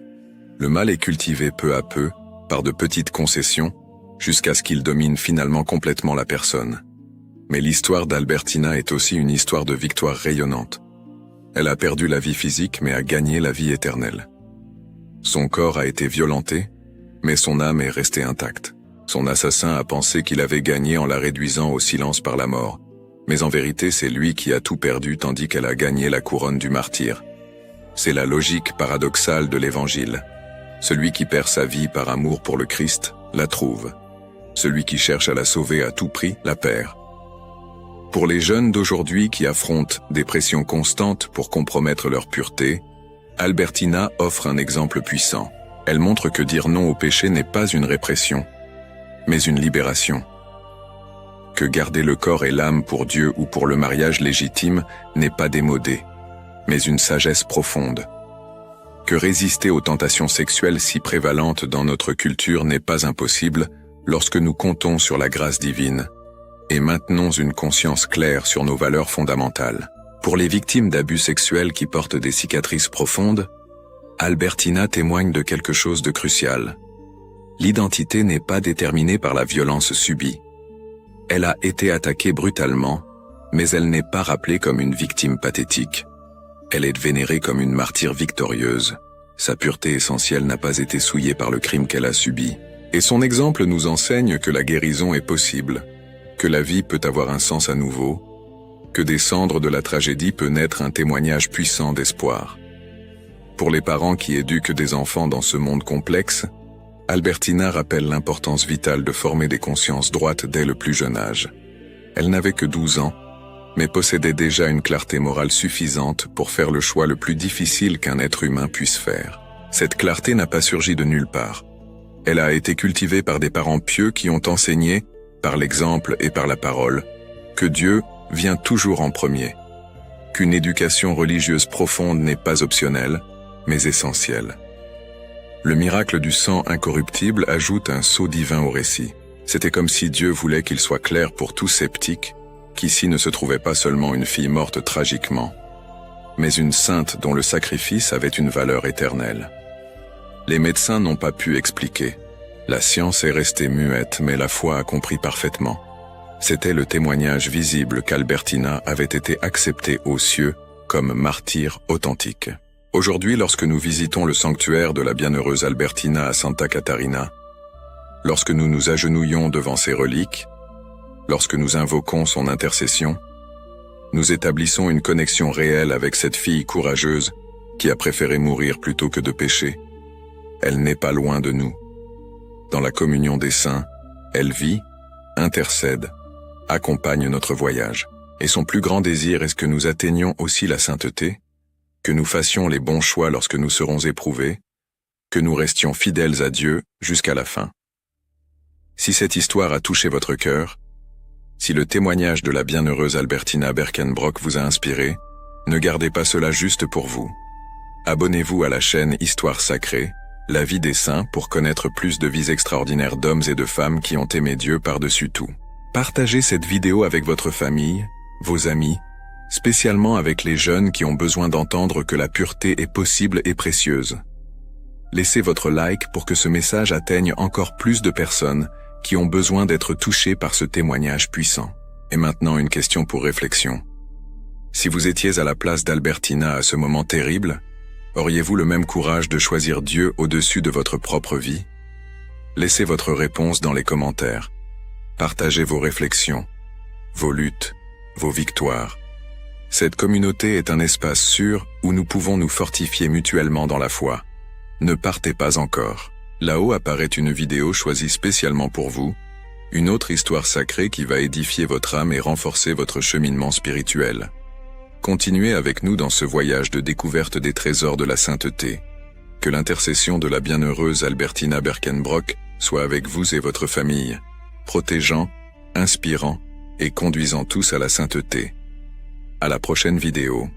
[SPEAKER 1] Le mal est cultivé peu à peu, par de petites concessions, jusqu'à ce qu'il domine finalement complètement la personne. Mais l'histoire d'Albertina est aussi une histoire de victoire rayonnante. Elle a perdu la vie physique mais a gagné la vie éternelle. Son corps a été violenté, mais son âme est restée intacte. Son assassin a pensé qu'il avait gagné en la réduisant au silence par la mort. Mais en vérité, c'est lui qui a tout perdu tandis qu'elle a gagné la couronne du martyr. C'est la logique paradoxale de l'Évangile. Celui qui perd sa vie par amour pour le Christ, la trouve. Celui qui cherche à la sauver à tout prix, la perd. Pour les jeunes d'aujourd'hui qui affrontent des pressions constantes pour compromettre leur pureté, Albertina offre un exemple puissant. Elle montre que dire non au péché n'est pas une répression, mais une libération. Que garder le corps et l'âme pour Dieu ou pour le mariage légitime n'est pas démodé, mais une sagesse profonde. Que résister aux tentations sexuelles si prévalentes dans notre culture n'est pas impossible lorsque nous comptons sur la grâce divine et maintenons une conscience claire sur nos valeurs fondamentales. Pour les victimes d'abus sexuels qui portent des cicatrices profondes, Albertina témoigne de quelque chose de crucial. L'identité n'est pas déterminée par la violence subie. Elle a été attaquée brutalement, mais elle n'est pas rappelée comme une victime pathétique. Elle est vénérée comme une martyre victorieuse. Sa pureté essentielle n'a pas été souillée par le crime qu'elle a subi. Et son exemple nous enseigne que la guérison est possible, que la vie peut avoir un sens à nouveau, que des cendres de la tragédie peut naître un témoignage puissant d'espoir. Pour les parents qui éduquent des enfants dans ce monde complexe, Albertina rappelle l'importance vitale de former des consciences droites dès le plus jeune âge. Elle n'avait que 12 ans, mais possédait déjà une clarté morale suffisante pour faire le choix le plus difficile qu'un être humain puisse faire. Cette clarté n'a pas surgi de nulle part. Elle a été cultivée par des parents pieux qui ont enseigné, par l'exemple et par la parole, que Dieu vient toujours en premier, qu'une éducation religieuse profonde n'est pas optionnelle, mais essentielle. Le miracle du sang incorruptible ajoute un sceau divin au récit. C'était comme si Dieu voulait qu'il soit clair pour tout sceptique qu'ici ne se trouvait pas seulement une fille morte tragiquement, mais une sainte dont le sacrifice avait une valeur éternelle. Les médecins n'ont pas pu expliquer. La science est restée muette, mais la foi a compris parfaitement. C'était le témoignage visible qu'Albertina avait été acceptée aux cieux comme martyr authentique. Aujourd'hui, lorsque nous visitons le sanctuaire de la bienheureuse Albertina à Santa Catarina, lorsque nous nous agenouillons devant ses reliques, lorsque nous invoquons son intercession, nous établissons une connexion réelle avec cette fille courageuse qui a préféré mourir plutôt que de pécher. Elle n'est pas loin de nous. Dans la communion des saints, elle vit, intercède, accompagne notre voyage. Et son plus grand désir est que nous atteignions aussi la sainteté, que nous fassions les bons choix lorsque nous serons éprouvés, que nous restions fidèles à Dieu jusqu'à la fin. Si cette histoire a touché votre cœur, si le témoignage de la bienheureuse Albertina Berkenbrock vous a inspiré, ne gardez pas cela juste pour vous. Abonnez-vous à la chaîne Histoire Sacrée, la vie des saints pour connaître plus de vies extraordinaires d'hommes et de femmes qui ont aimé Dieu par-dessus tout. Partagez cette vidéo avec votre famille, vos amis, spécialement avec les jeunes qui ont besoin d'entendre que la pureté est possible et précieuse. Laissez votre like pour que ce message atteigne encore plus de personnes qui ont besoin d'être touchées par ce témoignage puissant. Et maintenant une question pour réflexion. Si vous étiez à la place d'Albertina à ce moment terrible, auriez-vous le même courage de choisir Dieu au-dessus de votre propre vie? Laissez votre réponse dans les commentaires. Partagez vos réflexions, vos luttes, vos victoires. Cette communauté est un espace sûr où nous pouvons nous fortifier mutuellement dans la foi. Ne partez pas encore. Là-haut apparaît une vidéo choisie spécialement pour vous, une autre histoire sacrée qui va édifier votre âme et renforcer votre cheminement spirituel. Continuez avec nous dans ce voyage de découverte des trésors de la sainteté. Que l'intercession de la bienheureuse Albertina Berkenbrock soit avec vous et votre famille, protégeant, inspirant et conduisant tous à la sainteté. À la prochaine vidéo.